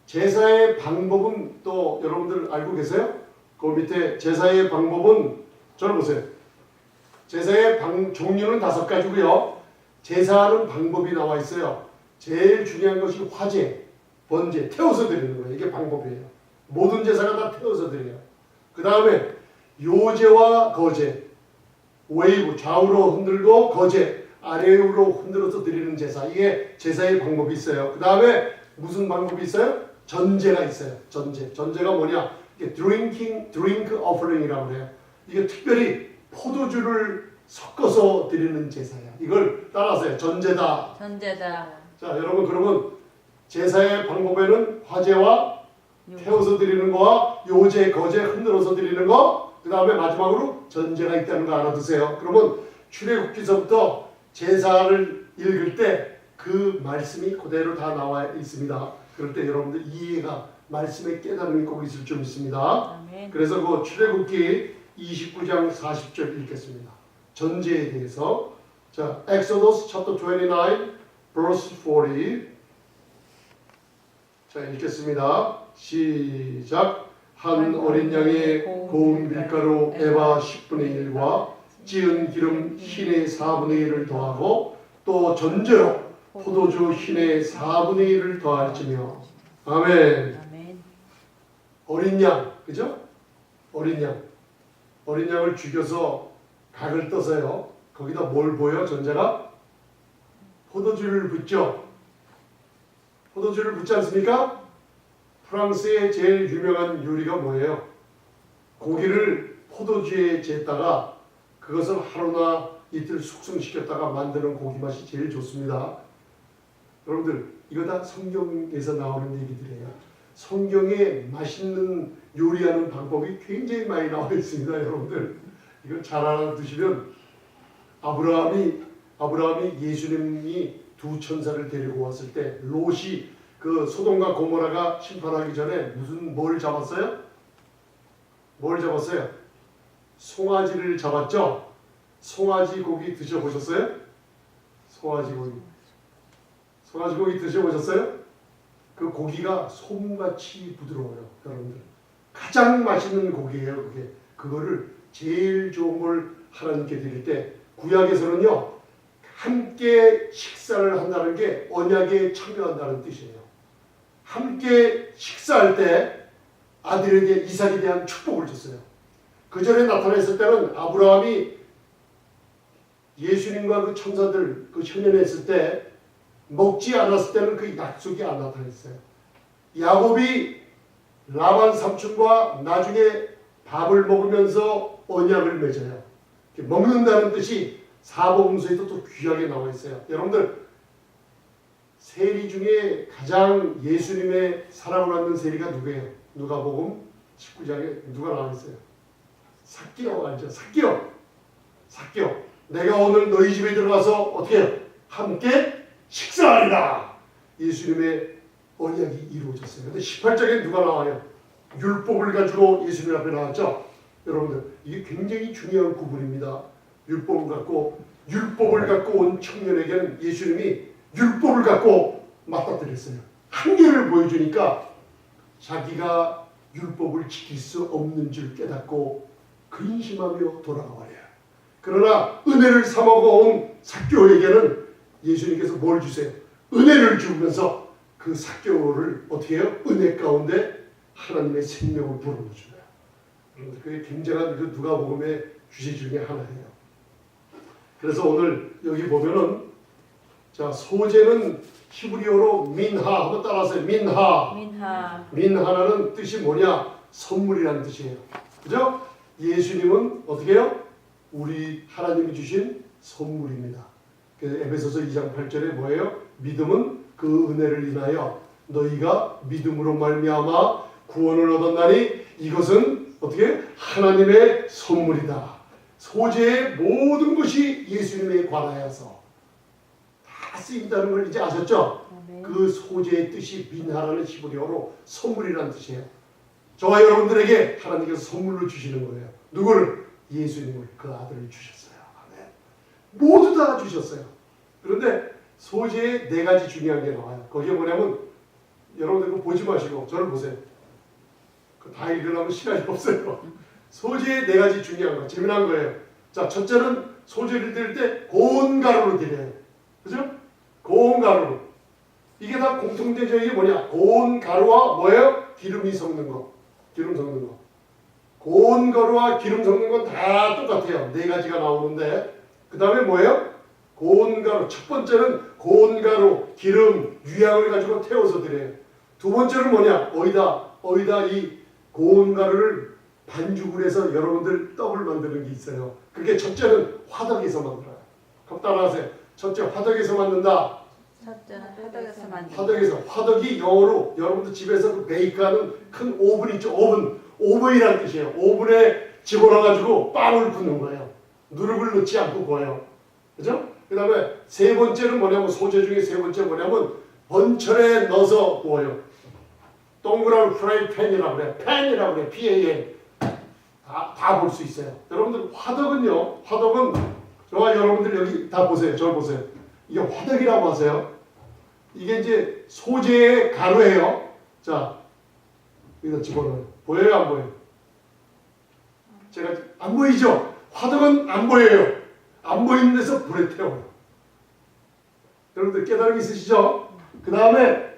제사의 방법은 또 여러분들 알고 계세요? 그 밑에 제사의 방법은 저를 보세요. 제사의 종류는 5가지고요. 제사하는 방법이 나와 있어요. 제일 중요한 것이 화제, 번제, 태워서 드리는 거예요. 이게 방법이에요. 모든 제사가 다 태워서 드려요. 그 다음에 요제와 거제, 웨이브 좌우로 흔들고 거제 아래로 흔들어서 드리는 제사. 이게 제사의 방법이 있어요. 그 다음에 무슨 방법이 있어요? 전제가 있어요. 전제가 뭐냐? 이게 drink offering이라고 그래요. 이게 특별히 포도주를 섞어서 드리는 제사야. 이걸 따라하세요. 전제다. 자, 여러분 그러면 제사의 방법에는 화제와 태워서 드리는 거와 요제, 거제 흔들어서 드리는 거, 그 다음에 마지막으로 전제가 있다는 거 알아두세요. 그러면 출애굽기서부터 제사를 읽을 때 그 말씀이 그대로 다 나와 있습니다. 그럴 때 여러분들 이해가 말씀의 깨달음이 꼭 있을 줄 믿습니다. 아멘. 그래서 그 출애굽기 29장 40절 읽겠습니다. 전제에 대해서 자 Exodus chapter 29 verse 40 자 읽겠습니다. 시작. 한 어린 양의 고운 밀가루 에바 10분의 1과 찌은 기름 흰의 4분의 1을 더하고 또 전제로 포도주 흰의 4분의 1을 더할지며 아멘. 어린 양 그죠? 어린 양을 죽여서 각을 떠서요 거기다 뭘 보여? 전제가 포도주를 붓죠. 포도주를 붓지 않습니까? 프랑스의 제일 유명한 요리가 뭐예요? 고기를 포도주에 재다가 그것을 하루나 이틀 숙성시켰다가 만드는 고기 맛이 제일 좋습니다. 여러분들 이거 다 성경에서 나오는 얘기들이에요. 성경에 맛있는 요리하는 방법이 굉장히 많이 나와 있습니다. 여러분들 이걸 잘 알아두시면 아브라함이 예수님이 두 천사를 데리고 왔을 때 롯이 그 소돔과 고모라가 심판하기 전에 뭘 잡았어요? 송아지를 잡았죠? 송아지 고기 드셔보셨어요? 송아지 고기 드셔보셨어요? 그 고기가 솜같이 부드러워요. 여러분들 가장 맛있는 고기예요. 그거를 제일 좋은 걸 하나님께 드릴 때 구약에서는요 함께 식사를 한다는 게 언약에 참여한다는 뜻이에요. 함께 식사할 때 아들에게 이삭에 대한 축복을 줬어요. 그 전에 나타났을 때는 아브라함이 예수님과 그 천사들 그 현현했을 때 먹지 않았을 때는 그 약속이 안 나타났어요. 야곱이 라반 삼촌과 나중에 밥을 먹으면서 언약을 맺어요. 먹는다는 뜻이 사복음서에도 또 귀하게 나와 있어요. 여러분들 세리 중에 가장 예수님의 사랑을 받는 세리가 누구예요? 누가복음 19장에 누가 나와 있어요? 삭개오 알죠? 삭개오. 내가 오늘 너희 집에 들어가서 어떻게 해요? 함께 식사하리라. 예수님의 언약이 이루어졌어요. 근데 18장에 누가 나와요? 율법을 가지고 예수님 앞에 나왔죠? 여러분들 이게 굉장히 중요한 구분입니다. 율법을 갖고 온 청년에게는 예수님이 율법을 갖고 맞닥뜨렸어요. 한계를 보여주니까 자기가 율법을 지킬 수 없는 줄 깨닫고 근심하며 돌아가 버려요. 그러나 은혜를 삼아온 삭개오에게는 예수님께서 뭘 주세요? 은혜를 주면서 그 삭개오를 어떻게 해요? 은혜 가운데 하나님의 생명을 불어넣어줘요. 그게 굉장한 그 누가복음의 주제 중에 하나예요. 그래서 오늘 여기 보면은 자 소재는 히브리어로 민하 한번 따라하세요. 민하라는 뜻이 뭐냐? 선물이라는 뜻이에요. 그죠? 예수님은 어떻게 해요? 우리 하나님이 주신 선물입니다. 그래서 에베소서 2장 8절에 뭐예요? 믿음은 그 은혜를 인하여 너희가 믿음으로 말미암아 구원을 얻었나니 이것은 어떻게? 하나님의 선물이다. 소재의 모든 것이 예수님에 관하여서 다 쓰인다는 걸 이제 아셨죠? 그 소재의 뜻이 민하라는 히브리어로 선물이라는 뜻이에요. 저와 여러분들에게 하나님께서 선물로 주시는 거예요. 누구를? 예수님을, 그 아들을 주셨어요. 아멘. 모두 다 주셨어요. 그런데 소재에 네 가지 중요한 게 나와요. 거기에 뭐냐면 여러분들 그거 보지 마시고 저를 보세요. 다 읽으려면 시간이 없어요. 소재에 네 가지 중요한 거, 재미난 거예요. 자, 첫째는 소재를 드릴 때 고운 가루로 드려요. 그죠? 고운 가루로. 이게 다 공통된 게 뭐냐? 고운 가루와 뭐예요? 기름이 섞는 거. 기름 섞는 거. 고운 가루와 기름 섞는 건 다 똑같아요. 네 가지가 나오는데 그 다음에 뭐예요? 고운 가루. 첫 번째는 고운 가루, 기름, 유향을 가지고 태워서 드려요. 두 번째는 뭐냐? 어디다 이 고운 가루를 반죽을 해서 여러분들 떡을 만드는 게 있어요. 그게 첫째는 화덕에서 만들어요. 그럼 따라하세요. 첫째 화덕에서 만든다. 첫째는 화덕에서 만든. 화덕이 영어로 여러분들 집에서 그 베이크하는 큰 오븐 있죠. 오븐이라는 뜻이에요. 오븐에 집어넣어가지고 빵을 굽는 거예요. 누룩을 넣지 않고 구워요. 그죠? 그 다음에 세 번째는 뭐냐면 소재 중에 세 번째 뭐냐면 번철에 넣어서 구워요. 동그란 프라이팬이라고 그래. 팬이라고 그래. PAN. 다 볼 수 있어요. 여러분들 화덕은 저와 여러분들 여기 다 보세요. 저를 보세요. 이게 화덕이라고 하세요. 이게 이제 소재의 가루예요. 자, 여기다 집어넣어요. 보여요? 안 보여요? 제가 안 보이죠? 화덕은 안 보여요. 안 보이는 데서 불에 태워요. 여러분들 깨달음이 있으시죠? 그 다음에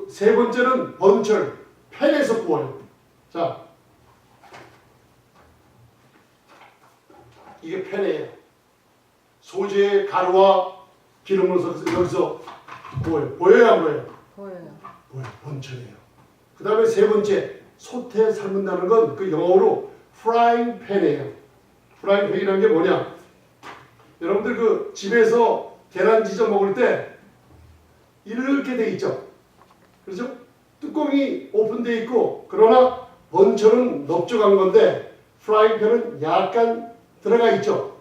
세 번째는 번철, 팬에서 구워요. 자, 이게 팬이에요. 소재의 가루와 기름을 섞어서 여기서 구워요. 보여요? 안 보여요? 보여요. 번철이에요. 그 다음에 세 번째, 솥에 삶는다는 건 그 영어로 프라잉 팬이에요. 프라잉 팬이라는 게 뭐냐? 여러분들 그 집에서 계란 지져 먹을 때 이렇게 돼 있죠? 그렇죠? 뚜껑이 오픈되어 있고 그러나 번철은 넓적한 건데 프라잉 팬은 약간 들어가 있죠?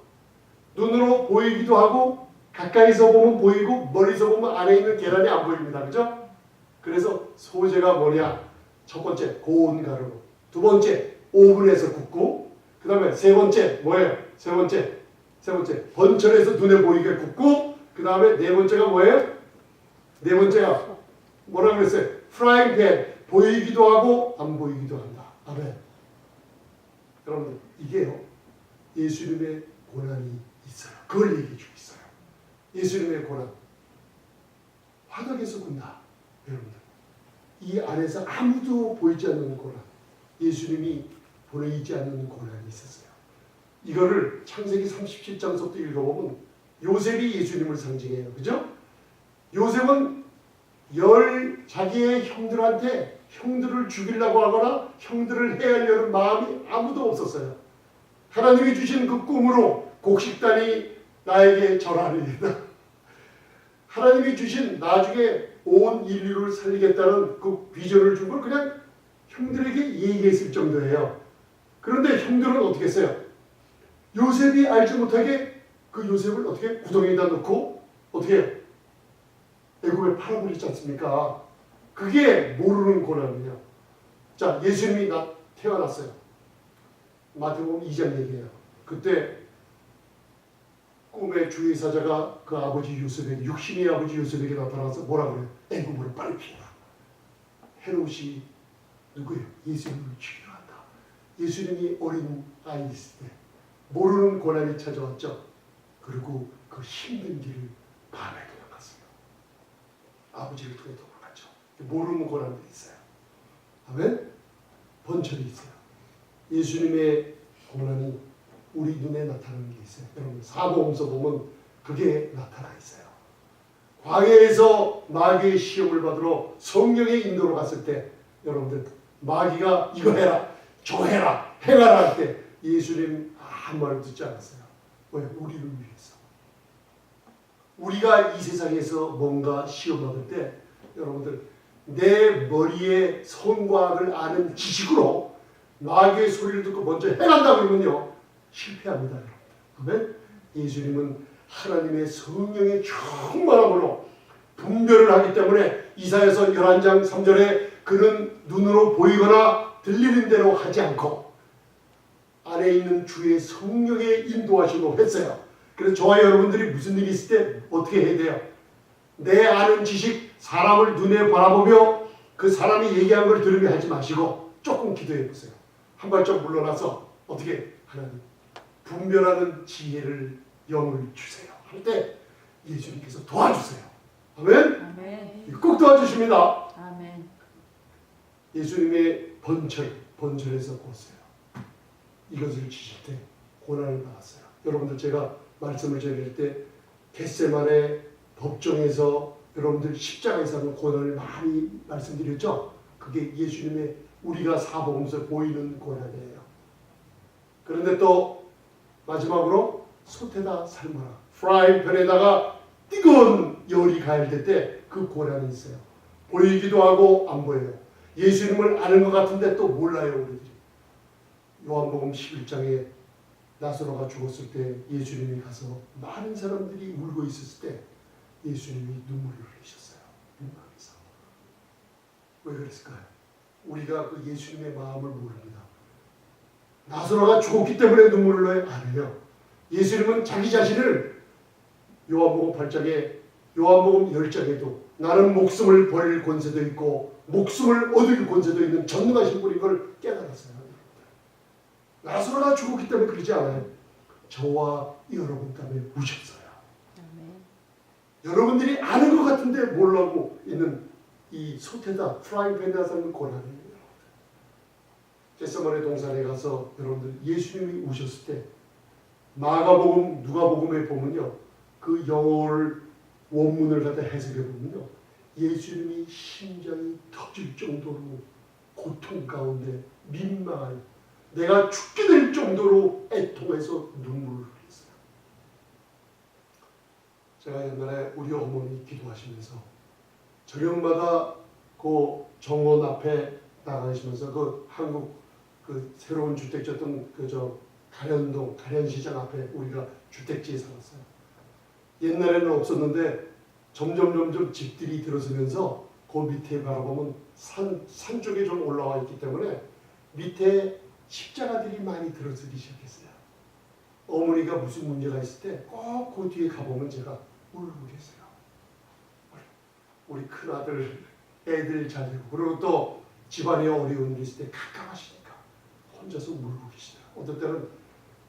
눈으로 보이기도 하고 가까이서 보면 보이고 멀리서 보면 안에 있는 계란이 안 보입니다. 그죠? 그래서 소재가 뭐냐? 첫 번째 고운 가루로, 두 번째 오븐에서 굽고, 그 다음에 세 번째 뭐예요? 세 번째 번철에서 눈에 보이게 굽고, 그 다음에 네 번째가 뭐예요? 네 번째가 뭐라고 그랬어요? 프라이팬, 보이기도 하고 안 보이기도 한다. 아멘. 여러분들 이게요 예수님의 고난이 있어요. 그걸 얘기해 주고 있어요. 예수님의 고난. 화덕에서 군다. 여러분들. 이 안에서 아무도 보이지 않는 고난. 예수님이 보내지 않는 고난이 있었어요. 이거를 창세기 37장부터 읽어보면 요셉이 예수님을 상징해요. 그죠? 요셉은 자기의 형들한테 형들을 죽이려고 하거나 형들을 해하려는 마음이 아무도 없었어요. 하나님이 주신 그 꿈으로 곡식단이 나에게 절하리이다. 하나님이 주신 나중에 온 인류를 살리겠다는 그 비전을 준 걸 그냥 형들에게 얘기했을 정도예요. 그런데 형들은 어떻게 했어요? 요셉이 알지 못하게 그 요셉을 어떻게 구덩이에다 넣고 어떻게 해요? 애굽에 팔아버리지 않습니까? 그게 모르는 고난이에요. 자, 예수님이 태어났어요. 마태복음 2장 얘기해요. 그때 꿈의 주의사자가 그 아버지 요셉에게, 육신의 아버지 요셉에게 나타나서 뭐라 그래요? 애굽으로 빨리 피해라. 헤롯이 누구예요? 예수님을 죽이려 한다. 예수님이 어린 아이 있을 때 모르는 고난이 찾아왔죠. 그리고 그 힘든 길을 밤에 도망갔어요. 아버지를 통해 도망갔죠. 모르는 고난들이 있어요. 아멘? 번철이 있어요. 예수님의 고난이 우리 눈에 나타나는 게 있어요. 여러분 사복음서 보면 그게 나타나 있어요. 광야에서 마귀의 시험을 받으러 성령의 인도로 갔을 때 여러분들 마귀가 이거 해라 저거 해라 행하라 할 때 예수님 아무 말을 듣지 않았어요. 왜? 우리를 위해서. 우리가 이 세상에서 뭔가 시험받을 때 여러분들 내 머리에 선과 악을 아는 지식으로 마귀의 소리를 듣고 먼저 행한다 그러면요 실패합니다. 아멘? 예수님은 하나님의 성령의 충만함으로 분별을 하기 때문에 이사야서 11장 3절에 그는 눈으로 보이거나 들리는 대로 하지 않고 안에 있는 주의 성령의 인도하심으로 했어요. 그래서 저와 여러분들이 무슨 일이 있을 때 어떻게 해야 돼요? 내 아는 지식 사람을 눈에 바라보며 그 사람이 얘기한 걸 들으며 하지 마시고 조금 기도해 보세요. 한 발짝 물러나서 어떻게 하나님 분별하는 지혜를 영을 주세요. 할 때 예수님께서 도와주세요. 아멘? 아멘. 꼭 도와주십니다. 아멘. 예수님의 번철에서 보았어요. 이것을 지실 때 고난을 받았어요. 여러분들 제가 말씀을 전할 때 겟세마네 법정에서 여러분들 십자가에서 하는 고난을 많이 말씀드렸죠. 그게 예수님의 우리가 사복음서 보이는 고난이에요. 그런데 또 마지막으로 솥에다 삶아라. 프라이팬에다가 뜨거운 열이 가열될 때 그 고난이 있어요. 보이기도 하고 안 보여요. 예수님을 아는 것 같은데 또 몰라요 우리들이. 요한복음 11장에 나사로가 죽었을 때 예수님이 가서 많은 사람들이 울고 있었을 때 예수님이 눈물을 흘리셨어요. 민망해서. 왜 그랬을까요? 우리가 그 예수님의 마음을 모릅니다. 나사로가 죽었기 때문에 눈물을 흘려요? 아니에요. 예수님은 자기 자신을 요한복음 8장에 요한복음 10장에도 나는 목숨을 버릴 권세도 있고 목숨을 얻을 권세도 있는 전능하신 분인 걸 깨달았어요. 나사로가 죽었기 때문에 그러지 않아요. 저와 여러분 때문에 우셨어요. 아멘. 여러분들이 아는 것 같은데 모르고 있는 이 솥에다 프라이팬에다 삶은 고난이에요. 겟세마네 동산에 가서 여러분들 예수님이 우셨을 때 마가복음, 누가복음에 보면요. 그 영어를 원문을 갖다 해석해 보면요. 예수님이 심장이 터질 정도로 고통 가운데 민망한 내가 죽게 될 정도로 애통해서 눈물을 흘렸어요. 제가 옛날에 우리 어머니 기도하시면서 저녁마다 그 정원 앞에 나가시면서 그 한국 그 새로운 주택 졌던 그저 가련동 가련시장 앞에 우리가 주택지에 살았어요. 옛날에는 없었는데 점점 집들이 들어서면서 그 밑에 바라보면 산 쪽에 좀 올라와 있기 때문에 밑에 십자가들이 많이 들어서기 시작했어요. 어머니가 무슨 문제가 있을 때 꼭 그 뒤에 가보면 제가 울고 계세요. 우리 큰아들 애들 잘 되고 그리고 또 집안에 어려운 일 있을 때 가까워하시니까 혼자서 울고 계시더라고요. 어떨 때는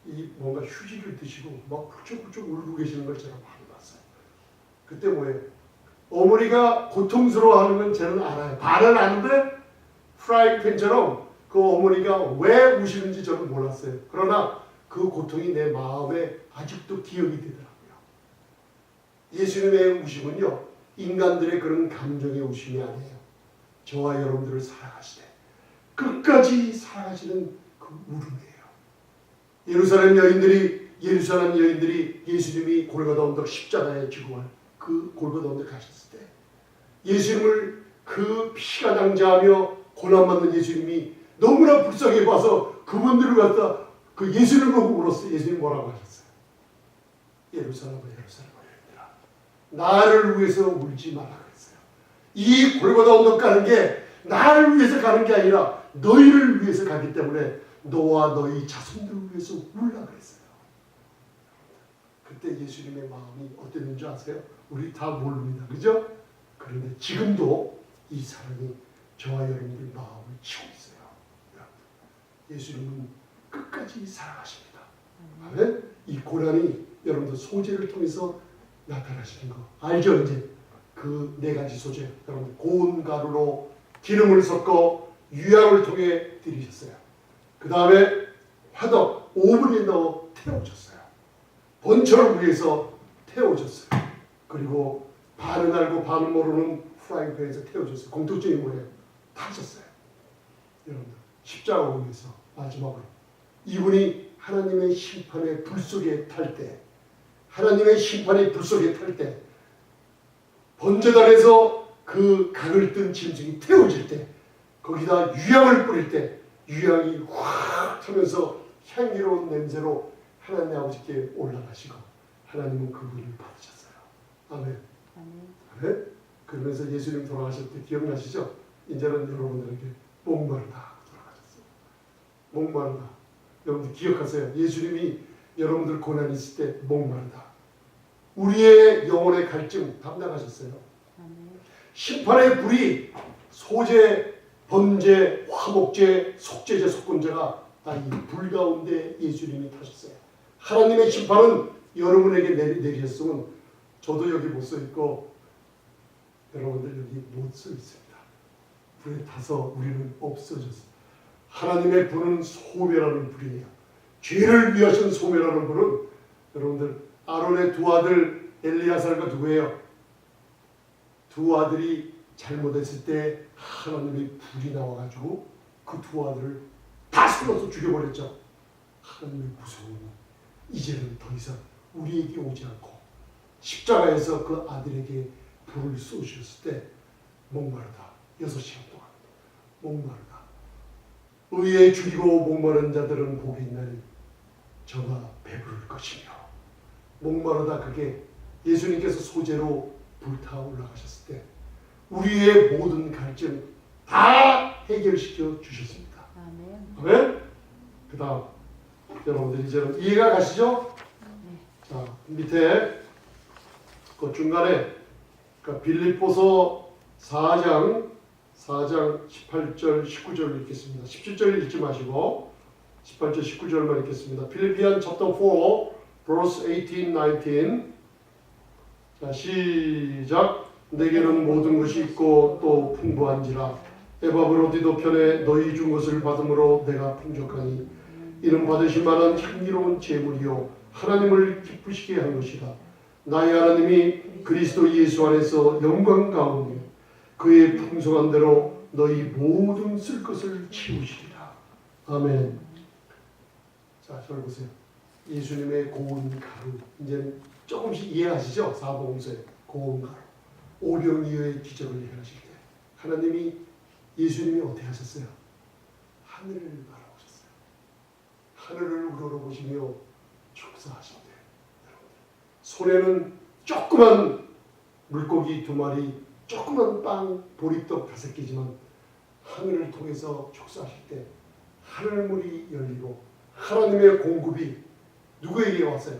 이 뭔가 휴지를 드시고 막 훌쩍훌쩍 울고 계시는 걸 제가 많이 봤어요. 그때 뭐예요? 어머니가 고통스러워하는 건 저는 알아요. 반은 아는데 프라이팬처럼 그 어머니가 왜 우시는지 저는 몰랐어요. 그러나 그 고통이 내 마음에 아직도 기억이 되더라고요. 예수님의 우심은요, 인간들의 그런 감정의 우심이 아니에요. 저와 여러분들을 사랑하시되 끝까지 사랑하시는 그 울음이에요. 예루살렘 여인들이 예수님이 골고다 언덕 십자가에 죽어갈 그 골고다 언덕 가셨을 때 예수님을 그 피가 낭자하며 고난받는 예수님이 너무나 불쌍해 봐서 그분들을 갖다 그 예수님을 보고 울었어요. 예수님 뭐라고 하셨어요? 예루살렘아 여인들아 나를 위해서 울지 마라 그랬어요. 이 골고다 언덕 가는 게 나를 위해서 가는 게 아니라 너희를 위해서 가기 때문에 너와 너희 자손들을 위해서 울라 그랬어요. 그때 예수님의 마음이 어땠는지 아세요? 우리 다 모릅니다. 그죠? 그런데 지금도 이 사랑이 저와 여러분들 마음을 치고 있어요. 예수님은 끝까지 사랑하십니다. 아멘? 이 고난이 여러분들 소재를 통해서 나타나시는 거 알죠? 이제 그 네 가지 소재 여러분 고운 가루로 기름을 섞어 유향을 통해 드리셨어요. 그 다음에 화덕 오븐에 넣어 태우셨어요. 번처를 위해서 태워줬어요. 그리고 반은 알고 반은 모르는 프라이팬에서 태워줬어요. 공통점이 뭐예요? 타셨어요. 여러분들 십자가를 위해서 마지막으로 이분이 하나님의 심판의 불 속에 탈 때 하나님의 심판의 불 속에 탈 때 번제단에서 그 각을 뜬 짐승이 태워질 때 거기다 유향을 뿌릴 때 유향이 확 타면서 향기로운 냄새로 하나님 아버지께 올라가시고 하나님은 그분을 받으셨어요. 아멘. 아멘. 그러면서 예수님 돌아가실 때 기억나시죠? 이제는 여러분들에게 목마르다 돌아가셨어요. 목마르다. 여러분들 기억하세요. 예수님이 여러분들 고난이 있을 때 목마르다. 우리의 영혼의 갈증 담당하셨어요. 심판의 불이 소재, 번제, 화목제, 속죄제, 속건제가 다 이 불 가운데 예수님이 타셨어요. 하나님의 심판은 여러분에게 내리셨으면 저도 여기 못 서 있고 여러분들 여기 못 서 있습니다. 불에 타서 우리는 없어졌어요. 하나님의 불은 소멸하는 불이에요. 죄를 위하신 소멸하는 불은 여러분들 아론의 두 아들 엘리야살과 누구예요? 두 아들이 잘못했을 때 하나님의 불이 나와가지고 그 두 아들을 다 쏟아서 죽여버렸죠. 하나님의 무서움이 이제는 더 이상 우리에게 오지 않고 십자가에서 그 아들에게 불을 쏘셨을 때 목마르다. 6시간 동안 목마르다. 의에 줄이고 목마른 자들은 복이 있나니 저가 배부를 것이며 목마르다. 그게 예수님께서 소재로 불타 올라가셨을 때 우리의 모든 갈증 다 해결시켜 주셨습니다. 아멘. 그 다음 여러분들 이제는 이해가 가시죠? 자 밑에 그 중간에 그러니까 빌립보서 4장 18절 19절 읽겠습니다. 17절 읽지 마시고 18절 19절만 읽겠습니다. 필리피안 chapter 4 verse 18, 19 자 시작. 내게는 모든 것이 있고 또 풍부한지라 에바브로 뒤도편에 너희 준 것을 받음으로 내가 풍족하니 이는 받으실 만한 향기로운 제물이요 하나님을 기쁘시게 한 것이다. 나의 하나님이 그리스도 예수 안에서 영광 가운데 그의 풍성한 대로 너희 모든 쓸 것을 채우시리라. 아멘. 자, 잘 보세요. 예수님의 고운 가루 이제 조금씩 이해하시죠? 사복음서의 고운 가루 오병이어의 기적을 해결하실 때 하나님이 예수님이 어떻게 하셨어요? 하늘을 바라보셨어요. 하늘을 우러러보시며 축사하실 때 손에는 조그만 물고기 2마리 조그만 빵 보리떡 5개지만 하늘을 통해서 축사하실 때 하늘문이 열리고 하나님의 공급이 누구에게 왔어요?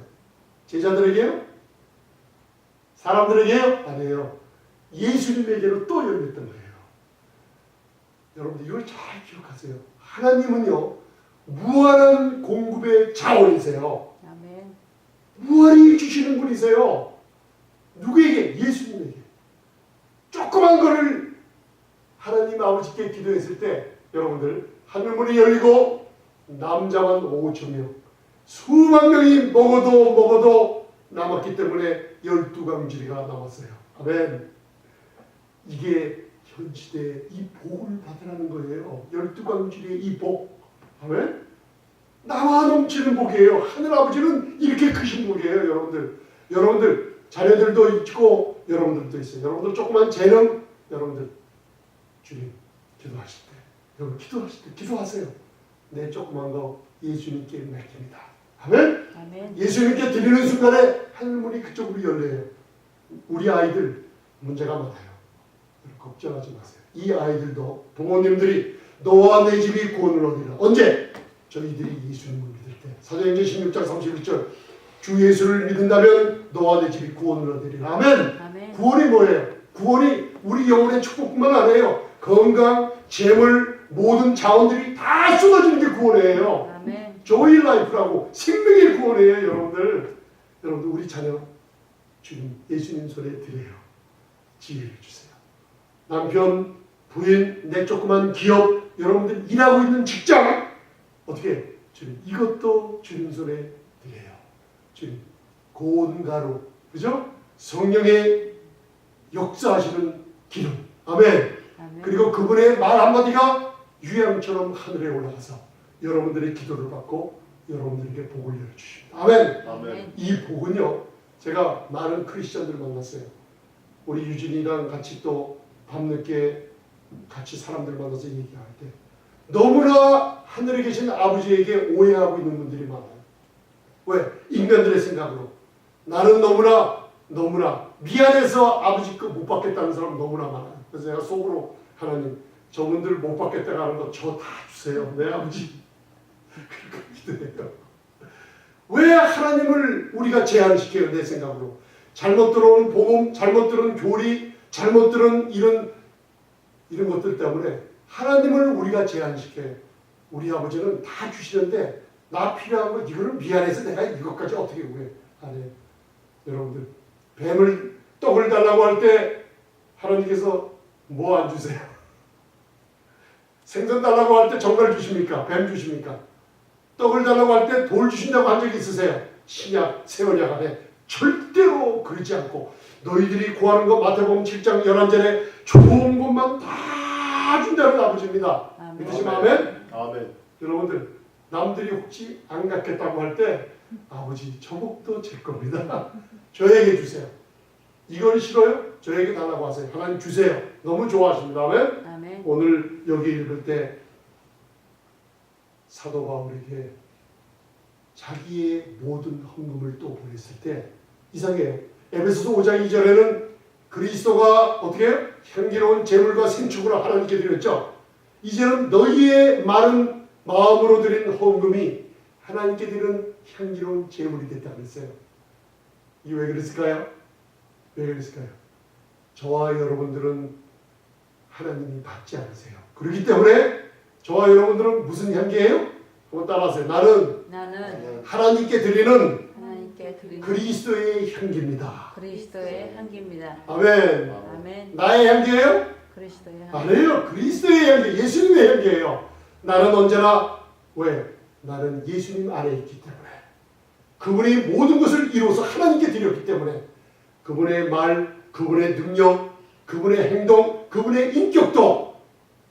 제자들에게요? 사람들에게요? 아니에요. 예수님에게로 또 열렸던 거예요. 여러분들 이걸 잘 기억하세요. 하나님은요 무한한 공급의 자원이세요. 아멘. 무한히 주시는 분이세요. 누구에게? 예수님에게. 조그만 거를 하나님 아버지께 기도했을 때 여러분들 하늘문이 열리고 남자만 5,000명, 수만 명이 먹어도 남았기 때문에 12강주리가 남았어요. 아멘. 이게 현 시대에 이 복을 받으라는 거예요. 12강주리의 이 복. 아멘. 나와 넘치는 복이에요. 하늘아버지는 이렇게 크신 복이에요. 여러분들 자녀들도 있고 여러분들도 있어요. 여러분들 조그만 재능, 여러분들 주님 기도하실 때, 여러분 기도하실 때 기도하세요. 내 조그만 거 예수님께 맡깁니다. 아멘. 아멘. 예수님께 드리는 순간에 하늘문이 그쪽으로 열려요. 우리 아이들 문제가 많아요. 걱정하지 마세요. 이 아이들도 부모님들이 너와 내 집이 구원을 얻으리라. 언제? 저희들이 예수님을 믿을 때. 사도행전 16장 31절 주 예수를 믿는다면 너와 내 집이 구원을 얻으리라. 아멘. 아멘. 구원이 뭐예요? 구원이 우리 영혼의 축복뿐만 아니에요. 건강, 재물, 모든 자원들이 다 쏟아지는 게 구원이에요. 아멘. 조이 라이프라고 생명의 구원이에요. 여러분들 우리 자녀 주님 예수님 손에 드려요. 지혜를 주세요. 남편, 부인, 내 조그만 기업, 여러분들 일하고 있는 직장 어떻게 주님 이것도 주님 손에 드려요. 주님 고운 가루, 그죠? 성령의 역사하시는 기름, 아멘. 아멘. 그리고 그분의 말 한마디가 유향처럼 하늘에 올라가서 여러분들의 기도를 받고 여러분들에게 복을 열어주십니다. 아멘. 아멘. 이 복은요, 제가 많은 크리스천들을 만났어요. 우리 유진이랑 같이 또 밤늦게 같이 사람들 만나서 얘기할 때 너무나 하늘에 계신 아버지에게 오해하고 있는 분들이 많아요. 왜? 인간들의 생각으로. 나는 너무나 미안해서 아버지 거 못 받겠다는 사람 너무나 많아요. 그래서 제가 속으로 하나님 저분들 못 받겠다고 하는 거 저 다 주세요. 내 아버지. 그렇게 기도해요. 왜 하나님을 우리가 제한시켜요? 내 생각으로. 잘못 들어오는 복음, 잘못 들은 교리, 잘못 들은 이런 것들 때문에 하나님을 우리가 제한시켜요. 우리 아버지는 다 주시는데 나 필요한 거 이거를 미안해서 내가 이것까지 어떻게 구해? 안 해요. 여러분들 떡을 달라고 할 때 하나님께서 뭐 안 주세요? 생선 달라고 할 때 정갈 주십니까? 뱀 주십니까? 떡을 달라고 할 때 돌 주신다고 한 적이 있으세요? 신약, 새 언약 안에 절대로 그러지 않고 너희들이 구하는 것 마태복음 7장 11절에 좋은 것만 다 준다는 아버지입니다. 아멘. 믿으시면 아멘? 아멘. 여러분들 남들이 혹시 안 갖겠다고 할 때 아버지 저 복도 제 겁니다. 저에게 주세요. 이걸 싫어요? 저에게 달라고 하세요. 하나님 주세요. 너무 좋아하십니다. 아멘? 아멘. 오늘 여기 읽을 때 사도 바울에게 자기의 모든 헌금을 또 보냈을 때 이상해요. 에베소서 5장 2절에는 그리스도가 어떻게 해요? 향기로운 제물과 생축으로 하나님께 드렸죠. 이제는 너희의 많은 마음으로 드린 헌금이 하나님께 드리는 향기로운 제물이 됐다고 했어요. 이게 왜 그랬을까요? 왜 그랬을까요? 저와 여러분들은 하나님이 받지 않으세요. 그렇기 때문에 저와 여러분들은 무슨 향기예요? 한번 따라하세요. 나는 하나님께 드리는 하나님께 드리는 그리스도의 향기입니다. 그리스도의 향기입니다. 아멘. 아멘. 나의 향기예요? 그리스도의 향기. 아니에요. 그리스도의 향기, 예수님의 향기예요. 나는 언제나 왜? 나는 예수님 안에 있기 때문에 그분이 모든 것을 이루어서 하나님께 드렸기 때문에 그분의 말, 그분의 능력, 그분의 행동, 그분의 인격도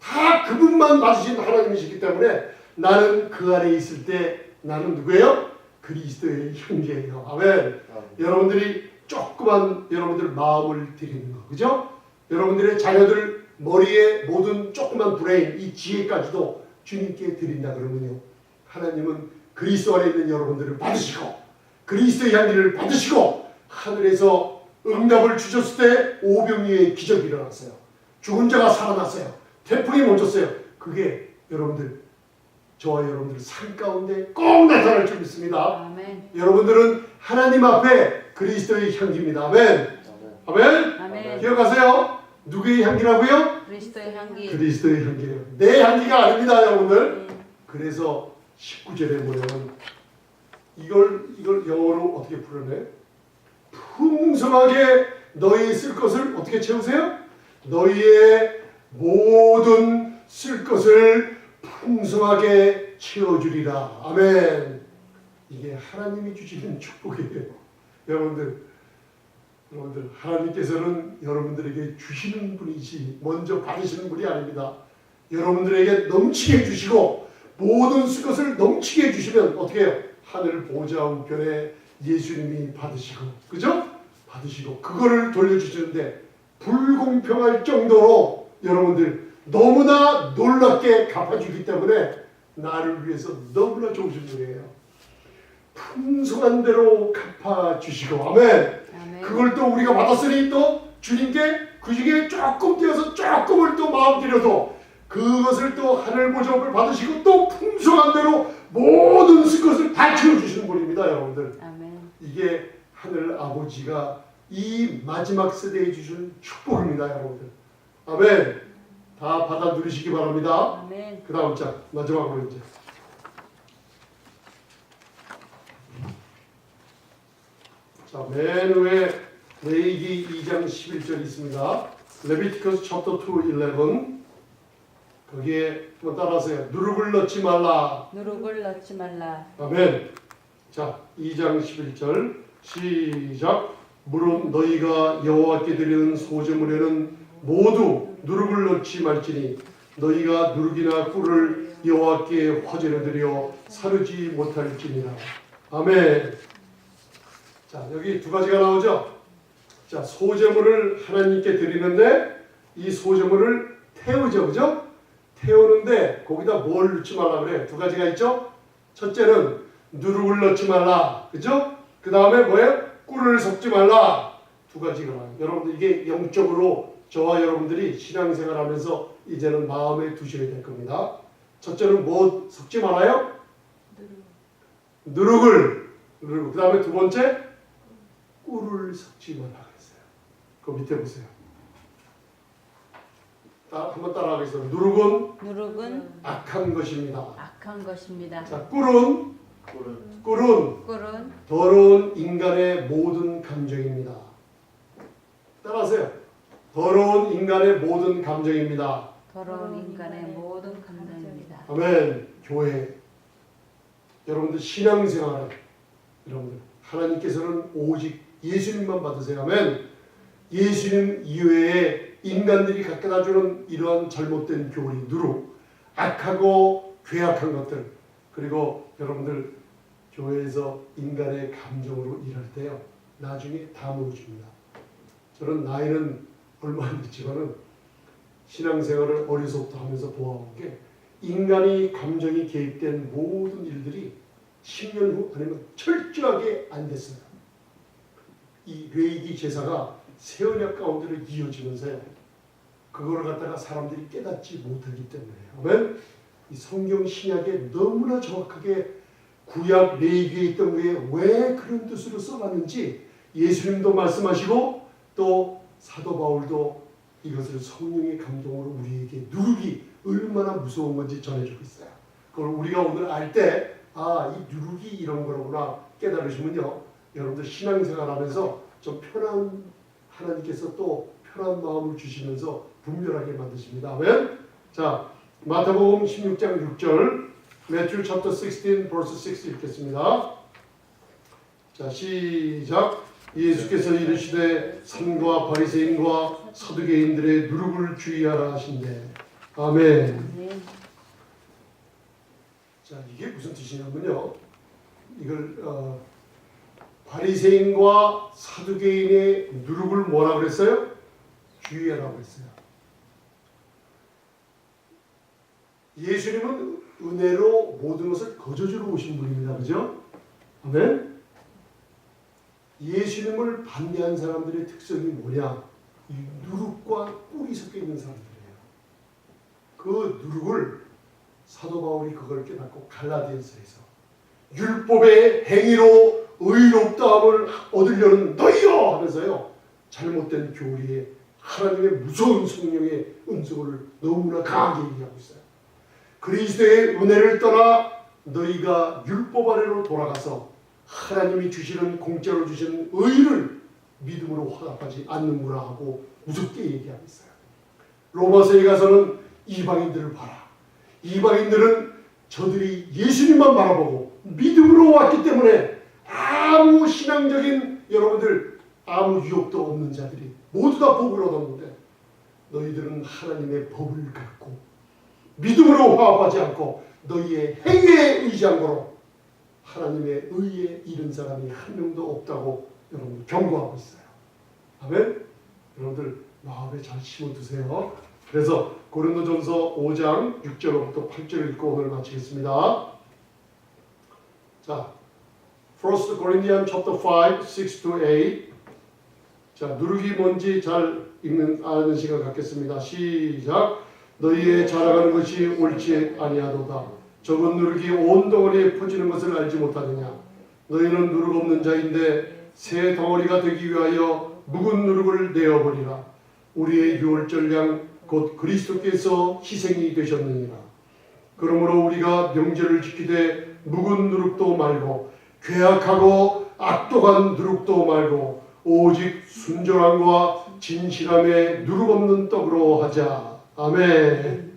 다 그분만 맞으신 하나님이시기 때문에 나는 그 안에 있을 때 나는 누구예요? 그리스도의 형제예요. 아멘. 여러분들이 조그만 여러분들 마음을 드리는 거, 그죠? 여러분들의 자녀들 머리에 모든 조그만 브레인, 이 지혜까지도 주님께 드린다 그러면요. 하나님은 그리스도 안에 있는 여러분들을 받으시고 그리스도의 향기를 받으시고 하늘에서 응답을 주셨을 때 오병이의 기적이 일어났어요. 죽은 자가 살아났어요. 태풍이 멈췄어요. 그게 여러분들 저와 여러분들 삶 가운데 꼭 나타날 줄 믿습니다. 아멘. 여러분들은 하나님 앞에 그리스도의 향기입니다. 아멘. 아멘. 아멘. 기억하세요. 누구의 향기라고요? 그리스도의 향기. 그리스도의 향기예요. 내 향기가 아닙니다, 여러분들. 네. 그래서 19절에 보면 이걸 영어로 어떻게 풀어내? 풍성하게 너희 쓸 것을 어떻게 채우세요? 너희의 모든 쓸 것을 풍성하게 채워주리라. 아멘. 이게 하나님이 주시는 축복이에요. 여러분들 하나님께서는 여러분들에게 주시는 분이지 먼저 받으시는 분이 아닙니다. 여러분들에게 넘치게 주시고 모든 쓸 것을 넘치게 주시면 어떻게 해요? 하늘 보좌 우편에 예수님이 받으시고, 그죠? 받으시고 그거를 돌려주시는데 불공평할 정도로 여러분들 너무나 놀랍게 갚아주기 때문에 나를 위해서 너무나 좋으신 분이에요. 풍성한 대로 갚아주시고, 아멘. 아멘. 그걸 또 우리가 받았으니 또 주님께 그 중에 조금 띄어서 조금을 또 마음 들여도 그것을 또 하늘 보좌를 받으시고 또 풍성한 대로 모든 쓸 것을 다 채워주시는 분입니다, 여러분들. 아멘. 이게 하늘 아버지가 이 마지막 세대에 주신 축복입니다, 여러분들. 아멘. 다 받아 누리시기 바랍니다. 아멘. 그 다음 장 마지막으로 이제 자, 맨 위에 레위기 2장 11절이 있습니다. 레비티커스 챕터 2 11 거기에 한번 따라하세요. 누룩을 넣지 말라. 누룩을 넣지 말라. 아멘. 자, 2장 11절 시작. 물은 너희가 여호와께 드리는 소제물에는 모두 누룩을 넣지 말지니 너희가 누룩이나 꿀을 여호와께 화제로 드려 사르지 못할지니라. 아멘. 자, 여기 두 가지가 나오죠. 자, 소제물을 하나님께 드리는데 이 소제물을 태우죠, 그죠? 태우는데 거기다 뭘 넣지 말라 그래? 두 가지가 있죠. 첫째는 누룩을 넣지 말라, 그죠? 그 다음에 뭐예요? 꿀을 섞지 말라. 두 가지가 나와요. 여러분들 이게 영적으로 저와 여러분들이 신앙생활하면서 이제는 마음에 두셔야 될 겁니다. 첫째는 뭐 섞지 말아요? 누룩을. 그 다음에 두 번째 꿀을 섞지 말라 그랬어요. 그 밑에 보세요. 한번 따라하겠습니다. 누룩은 악한 것입니다. 악한 것입니다. 자, 꿀은 더러운 인간의 모든 감정입니다. 따라하세요. 더러운 인간의 모든 감정입니다. 더러운 인간의 모든 감정입니다. 아멘. 교회 여러분들 신앙생활은 여러분들 하나님께서는 오직 예수님만 받으세요. 아멘. 예수님 이외에 인간들이 갖다 주는 이러한 잘못된 교리, 누룩, 악하고 괴악한 것들, 그리고 여러분들 교회에서 인간의 감정으로 일할 때요, 나중에 다 모여줍니다. 저는 나이는 얼마 안 됐지만은 신앙생활을 어려서부터 하면서 보아온 게 인간이 감정이 개입된 모든 일들이 10년 후 아니면 철저하게 안 됐어요. 이 레위기 제사가 새 언약 가운데로 이어지면서요, 그거를 갖다가 사람들이 깨닫지 못하기 때문에요. 아멘. 이 성경 신약에 너무나 정확하게 구약 레위기에 있던 게 왜 그런 뜻으로 써놨는지 예수님도 말씀하시고 또 사도 바울도 이것을 성령의 감동으로 우리에게 누룩이 얼마나 무서운 건지 전해주고 있어요. 그걸 우리가 오늘 알 때 이 누룩이 이런 거로구나 깨달으시면요, 여러분들 신앙생활하면서 좀 편한, 하나님께서 또 편한 마음을 주시면서 분별하게 만드십니다. 아멘. 자, 마태복음 16장 6절, Matthew chapter 16 verse 6 읽겠습니다. 자, 시작. 예수께서 이르시되 산과 바리새인과 사두개인들의 누룩을 주의하라 하신대. 아멘. 아멘. 자, 이게 무슨 뜻이냐면요, 이걸 바리새인과 사두개인의 누룩을 뭐라 그랬어요? 주의하라고 했어요. 예수님은 은혜로 모든 것을 거저주러 오신 분입니다. 그죠? 아멘. 예수님을 반대한 사람들의 특성이 뭐냐? 이 누룩과 꿀이 섞여 있는 사람들이에요. 그 누룩을 사도 바울이 그걸 깨닫고 갈라디아서에서 율법의 행위로 의롭다함을 얻으려는 너희여 하면서요, 잘못된 교리에 하나님의 무서운 성령의 음성을 너무나 강하게 얘기하고 있어요. 그리스도의 은혜를 떠나 너희가 율법 아래로 돌아가서 하나님이 주시는 공짜로 주시는 의를 믿음으로 화답하지 않는구나 하고 무섭게 얘기하고 있어요. 로마서에 가서는 이방인들을 봐라. 이방인들은 저들이 예수님만 바라보고 믿음으로 왔기 때문에 아무 신앙적인 여러분들 아무 유혹도 없는 자들이 모두 다 복을 얻었는데 너희들은 하나님의 법을 갖고 믿음으로 화합하지 않고 너희의 행위에 의지한 거로 하나님의 의에 이른 사람이 한 명도 없다고 여러분 경고하고 있어요. 아멘. 여러분들 마음에 잘 심어두세요. 그래서 고린도전서 5장 6절부터 8절을 읽고 오늘 마치겠습니다. 자, 1 Corinthians chapter 5, 6 to 8. 자, 누룩이 뭔지 잘 아는 시간 갖겠습니다. 시작. 너희의 자랑하는 것이 옳지 아니하도다. 적은 누룩이 온 덩어리에 퍼지는 것을 알지 못하느냐. 너희는 누룩 없는 자인데 새 덩어리가 되기 위하여 묵은 누룩을 내어버리라. 우리의 유월절 양 곧 그리스도께서 희생이 되셨느니라. 그러므로 우리가 명절을 지키되 묵은 누룩도 말고 괴악하고 악독한 누룩도 말고 오직 순전함과 진실함에 누룩 없는 떡으로 하자. 아멘.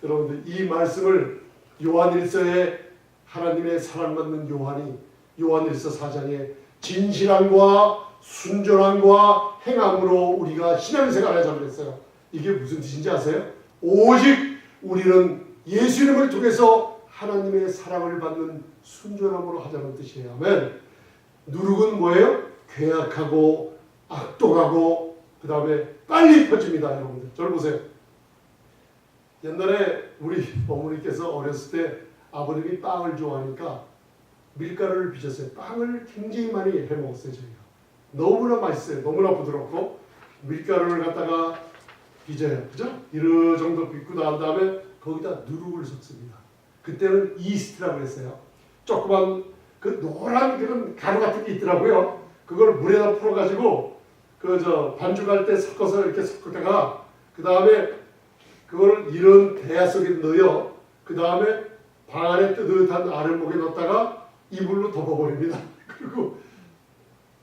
여러분들 이 말씀을 요한일서에 하나님의 사랑받는 요한이 요한일서 4장에 진실함과 순전함과 행함으로 우리가 신앙생활을 하자고 했어요. 이게 무슨 뜻인지 아세요? 오직 우리는 예수님을 통해서 하나님의 사랑을 받는 순전함으로 하자는 뜻이에요. 아멘. 누룩은 뭐예요? 괴악하고 악독하고 그 다음에 빨리 퍼집니다. 여러분들 저를 보세요. 옛날에 우리 어머니께서 어렸을 때 아버님이 빵을 좋아하니까 밀가루를 빚었어요. 빵을 굉장히 많이 해먹었어요. 저희가 너무나 맛있어요. 너무나 부드럽고 밀가루를 갖다가 빚어요. 그죠? 이러 정도 빚고 난 다음에 거기다 누룩을 섞습니다. 그때는 이스트라고 했어요. 조그만 그 노란 그런 가루 같은 게 있더라고요. 그걸 물에다 풀어가지고 반죽할 때 섞어서 이렇게 섞다가 그 다음에 그걸 이런 대야 속에 넣어요. 그 다음에 방 안에 뜨뜻한 아랫목에 넣었다가 이불로 덮어버립니다. 그리고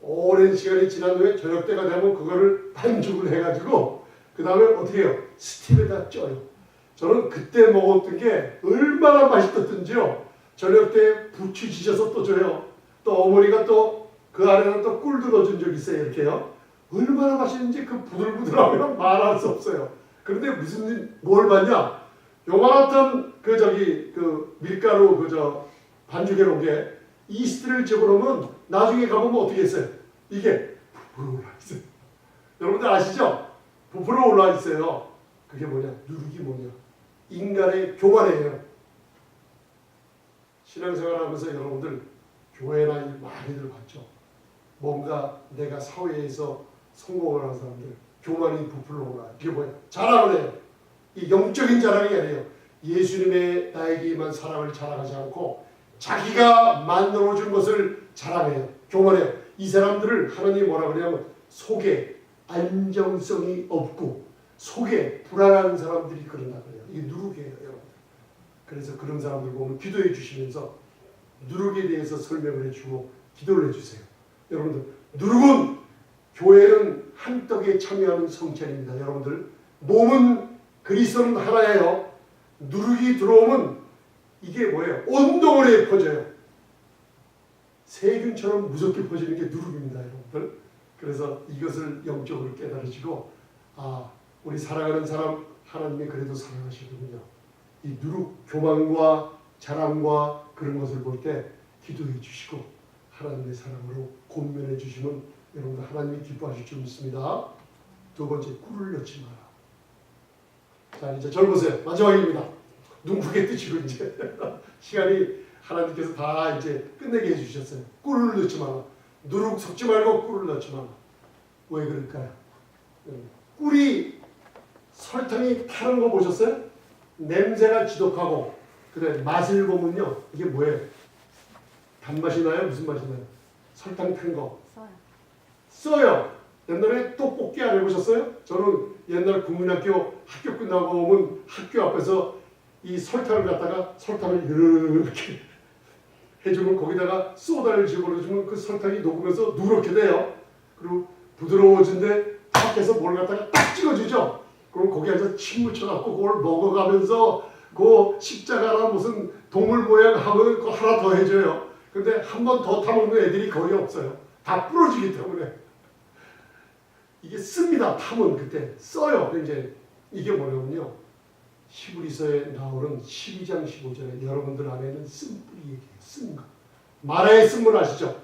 오랜 시간이 지난 후에 저녁 때가 되면 그거를 반죽을 해가지고 그 다음에 어떻게 해요? 스팀에다 쪄요. 저는 그때 먹었던 게 얼마나 맛있었던지요. 저녁 때 부추 지져서 또 줘요. 또 어머니가 또 그 안에는 또 꿀도 넣어준 적이 있어요. 이렇게요. 얼마나 맛있는지 그 부들부들하면 말할 수 없어요. 그런데 뭘 봤냐? 요만한 그 밀가루 반죽해 놓은 게 이스트를 집어넣으면 나중에 가보면 어떻게 했어요? 이게 부풀어 올라 있어요. 여러분들 아시죠? 부풀어 올라 있어요. 그게 뭐냐? 누룩이 뭐냐? 인간의 교만이에요. 신앙생활하면서 여러분들 교회나 많이들 봤죠. 뭔가 내가 사회에서 성공을 하는 사람들 교만이 부풀어 올라. 이게 뭐야? 자랑을 해요. 이 영적인 자랑이 아니에요. 예수님의 나에게만 사랑을 자랑하지 않고 자기가 만들어준 것을 자랑해요. 교만해요. 이 사람들을 하나님이 뭐라 그러냐면 속에 안정성이 없고 속에 불안한 사람들이 그런다 그래요. 이게 누룩이에요, 여러분. 그래서 그런 사람들 보면 기도해 주시면서 누룩에 대해서 설명을 해주고 기도를 해주세요. 여러분들 누룩은 교회는 한 떡에 참여하는 성찬입니다. 여러분들 몸은 그리스도는 하나예요. 누룩이 들어오면 이게 뭐예요? 온 덩어리에 퍼져요. 세균처럼 무섭게 퍼지는 게 누룩입니다, 여러분들. 그래서 이것을 영적으로 깨달으시고 우리 사랑하는 사람 하나님이 그래도 사랑하시는군요. 이 누룩, 교만과 자랑과 그런 것을 볼 때 기도해 주시고 하나님의 사랑으로 권면해 주시면 여러분들 하나님이 기뻐하실 줄 믿습니다. 두 번째, 꿀을 넣지 마라. 자, 이제 저를 보세요. 마지막입니다. 눈 크게 뜨시고 이제 시간이 하나님께서 다 이제 끝내게 해주셨어요. 꿀을 넣지 마라. 누룩 섞지 말고 꿀을 넣지 마라. 왜 그럴까요? 꿀이 설탕이 타는 거 보셨어요? 냄새가 지독하고 그래 맛을 보면요 이게 뭐예요? 단맛이 나요? 무슨 맛이 나요? 설탕 탄 거. 써요. 옛날에 떡볶이 안 해보셨어요? 저는 옛날 국민학교 학교 끝나고 오면 학교 앞에서 이 설탕을 갖다가 설탕을 이렇게 해주면 거기다가 소다를 집어넣어주면 그 설탕이 녹으면서 누렇게 돼요. 그리고 부드러워진데 밖에서 뭘 갖다가 딱 찍어주죠. 그럼 거기 앉아서 침 묻혀갖고 그걸 먹어가면서 그 십자가나 무슨 동물 모양 하면 그거 하나 더 해줘요. 근데 한 번 더 타먹는 애들이 거의 없어요. 다 부러지기 때문에. 이게 씁니다. 타면 그때 써요. 이제 이게 뭐냐면요. 히브리서에 나오는 12장 15절에 여러분들 안에는 쓴뿌리 얘기예요. 쓴 거. 말의 쓴물 아시죠?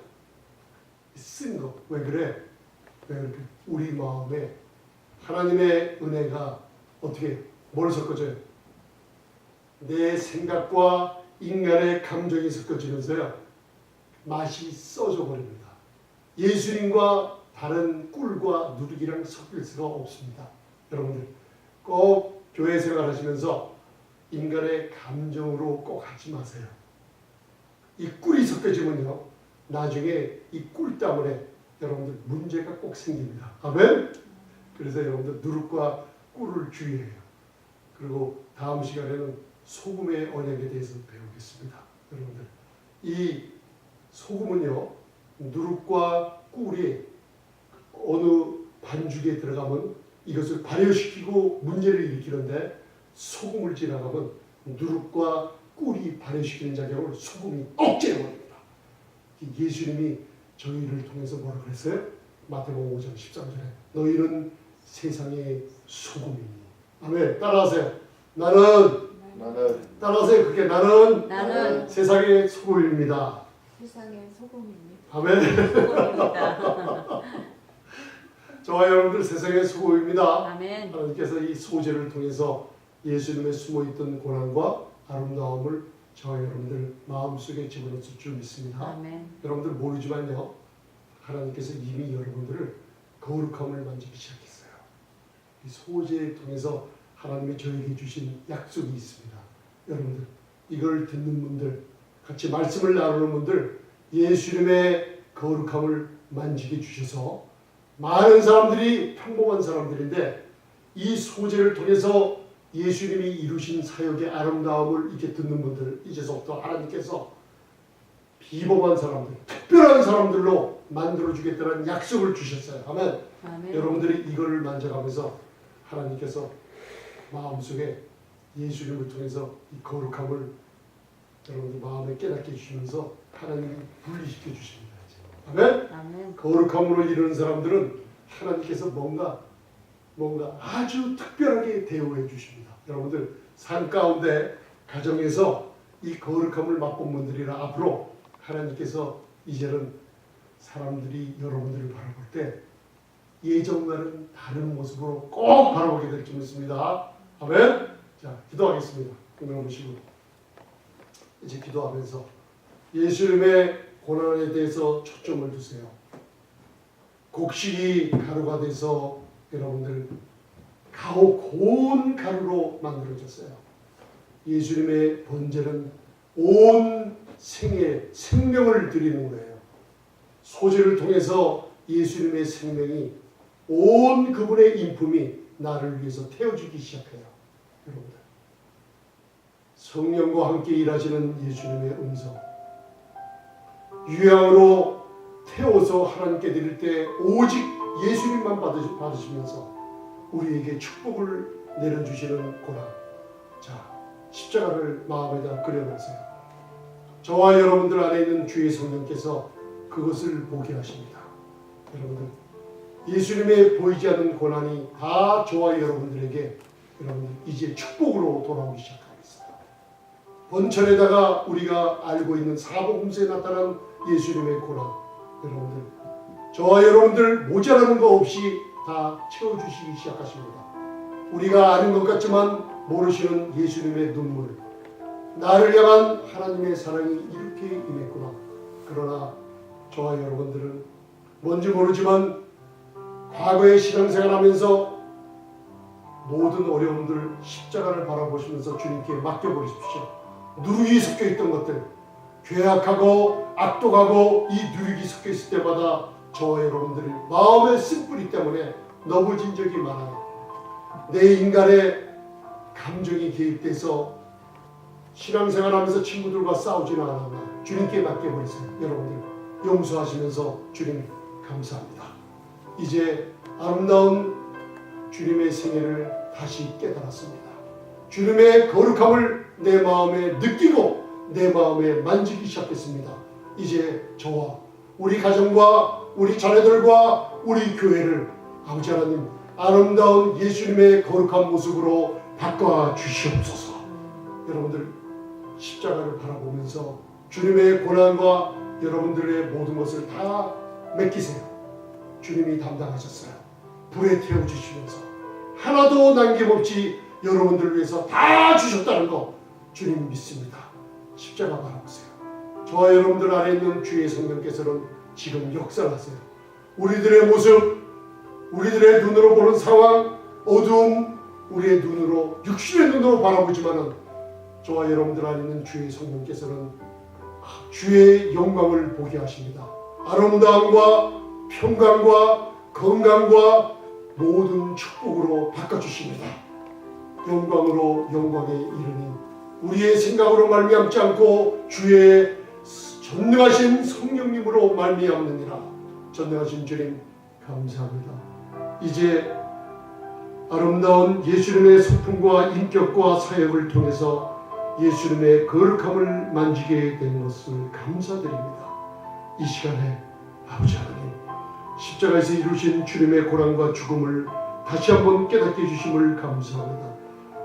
쓴 거. 왜 그래? 왜 그렇게 우리 마음에 하나님의 은혜가 어떻게 뭘 섞어줘요? 내 생각과 인간의 감정이 섞어지면서요. 맛이 써져 버립니다. 예수님과 다른 꿀과 누룩이랑 섞일 수가 없습니다. 여러분들 꼭 교회 생활하시면서 인간의 감정으로 꼭 하지 마세요. 이 꿀이 섞여지면요. 나중에 이 꿀 때문에 여러분들 문제가 꼭 생깁니다. 아멘? 그래서 여러분들 누룩과 꿀을 주의해요. 그리고 다음 시간에는 소금의 언약에 대해서 배우겠습니다. 여러분들 이 소금은요. 누룩과 꿀이 어느 반죽에 들어가면 이것을 발효시키고 문제를 일으키는데 소금을 지나가면 누룩과 꿀이 발효시키는 작용을 소금이 억제해버립니다. 예수님이 저희를 통해서 뭐라 그랬어요? 마태복음 5장 13절에 너희는 세상의 소금이니. 아멘. 따라하세요. 나는 따라하세요. 그게 나는 세상의 소금입니다. 세상의 소금입니다. 아멘. 소금입니다. 저와 여러분들 세상의 소금입니다. 아멘. 하나님께서 이 소재를 통해서 예수님의 숨어있던 고난과 아름다움을 저와 여러분들 마음속에 집어넣을 줄 믿습니다. 아멘. 여러분들 모르지만요. 하나님께서 이미 여러분들을 거룩함을 만지기 시작했어요. 이 소재를 통해서 하나님이 저에게 주신 약속이 있습니다. 여러분들 이걸 듣는 분들 같이 말씀을 나누는 분들 예수님의 거룩함을 만지게 주셔서 많은 사람들이 평범한 사람들인데 이 소재를 통해서 예수님이 이루신 사역의 아름다움을 이렇게 듣는 분들 이제서부터 하나님께서 비범한 사람들, 특별한 사람들로 만들어주겠다는 약속을 주셨어요. 아멘. 아멘. 여러분들이 이걸 만져가면서 하나님께서 마음속에 예수님을 통해서 이 거룩함을 여러분들 마음에 깨닫게 해주시면서 하나님이 분리시켜 주십니다. 아멘. 아멘. 거룩함으로 이루는 사람들은 하나님께서 뭔가 아주 특별하게 대우해 주십니다. 여러분들 삶 가운데 가정에서 이 거룩함을 맛본 분들이라 앞으로 하나님께서 이제는 사람들이 여러분들을 바라볼 때 예전과는 다른 모습으로 꼭 바라보게 될 줄 믿습니다. 아멘. 자, 기도하겠습니다. 오늘 오시고 이제 기도하면서 예수님의 고난에 대해서 초점을 두세요. 곡식이 가루가 돼서 여러분들 고운 가루로 만들어졌어요. 예수님의 번제는 온 생명을 드리는 거예요. 소재를 통해서 예수님의 생명이 온 그분의 인품이 나를 위해서 태워주기 시작해요. 여러분들 성령과 함께 일하시는 예수님의 음성 유향으로 태워서 하나님께 드릴 때 오직 예수님만 받으시면서 우리에게 축복을 내려주시는 고난. 자, 십자가를 마음에다 그려놓으세요. 저와 여러분들 안에 있는 주의 성령께서 그것을 보게 하십니다. 여러분들 예수님의 보이지 않는 고난이 다 저와 여러분들에게 여러분들 이제 축복으로 돌아오기 시작하겠습니다. 본천에다가 우리가 알고 있는 사복음서에 나타난 예수님의 고난, 여러분들 저와 여러분들 모자라는 거 없이 다 채워주시기 시작하십니다. 우리가 아는 것 같지만 모르시는 예수님의 눈물, 나를 향한 하나님의 사랑이 이렇게 임했구나. 그러나 저와 여러분들은 뭔지 모르지만 과거의 신앙생활하면서 모든 어려움들 십자가를 바라보시면서 주님께 맡겨버리십시오. 누룩이 섞여있던 것들, 죄악하고 악독하고 이 누룩이 섞여있을 때마다 저와 여러분들의 마음의 쓴뿌리 때문에 넘어진 적이 많아요. 내 인간의 감정이 개입돼서 신앙생활하면서 친구들과 싸우지는 않았나 주님께 맡겨버리세요. 여러분들 용서하시면서 주님 감사합니다. 이제 아름다운 주님의 생애를 다시 깨달았습니다. 주님의 거룩함을 내 마음에 느끼고 내 마음에 만지기 시작했습니다. 이제 저와 우리 가정과 우리 자녀들과 우리 교회를 아버지 하나님 아름다운 예수님의 거룩한 모습으로 바꿔주시옵소서. 여러분들 십자가를 바라보면서 주님의 고난과 여러분들의 모든 것을 다 맡기세요. 주님이 담당하셨어요. 불에 태워주시면서 하나도 남김없이 여러분들을 위해서 다 주셨다는 거 주님 믿습니다. 십자가 바라보세요. 저와 여러분들 안에 있는 주의 성령께서는 지금 역사하세요. 우리들의 모습, 우리들의 눈으로 보는 상황, 어두움, 우리의 눈으로, 육신의 눈으로 바라보지만은 저와 여러분들 안에 있는 주의 성령께서는 주의 영광을 보게 하십니다. 아름다움과 평강과 건강과 모든 축복으로 바꿔주십니다. 영광으로 영광에 이르니 우리의 생각으로 말미암지 않고 주의 전능하신 성령님으로 말미암느니라. 전능하신 주님 감사합니다. 이제 아름다운 예수님의 소품과 인격과 사역을 통해서 예수님의 거룩함을 만지게 된 것을 감사드립니다. 이 시간에 아버지 하나님 십자가에서 이루신 주님의 고난과 죽음을 다시 한번 깨닫게 해주심을 감사합니다.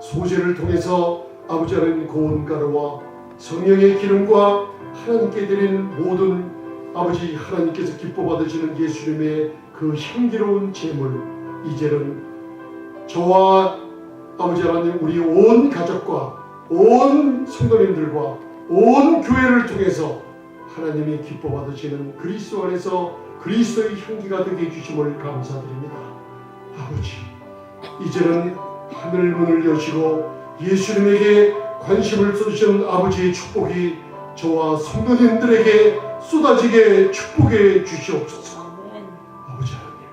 소재를 통해서 아버지 하나님 고운 가루와 성령의 기름과 하나님께 드린 모든 아버지 하나님께서 기뻐 받으시는 예수님의 그 향기로운 제물, 이제는 저와 아버지 하나님 우리 온 가족과 온 성도님들과 온 교회를 통해서 하나님이 기뻐 받으시는 그리스도 안에서 그리스도의 향기가 되게 해주심을 감사드립니다. 아버지, 이제는 하늘 문을 여시고 예수님에게 관심을 쏟으시는 아버지의 축복이 저와 성도님들에게 쏟아지게 축복해 주시옵소서. 아버지 하나님,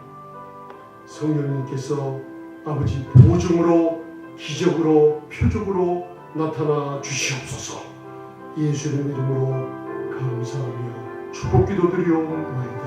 성령님께서 아버지 보증으로 기적으로 표적으로 나타나 주시옵소서. 예수님의 이름으로 감사하며 축복 기도드리옵나이다.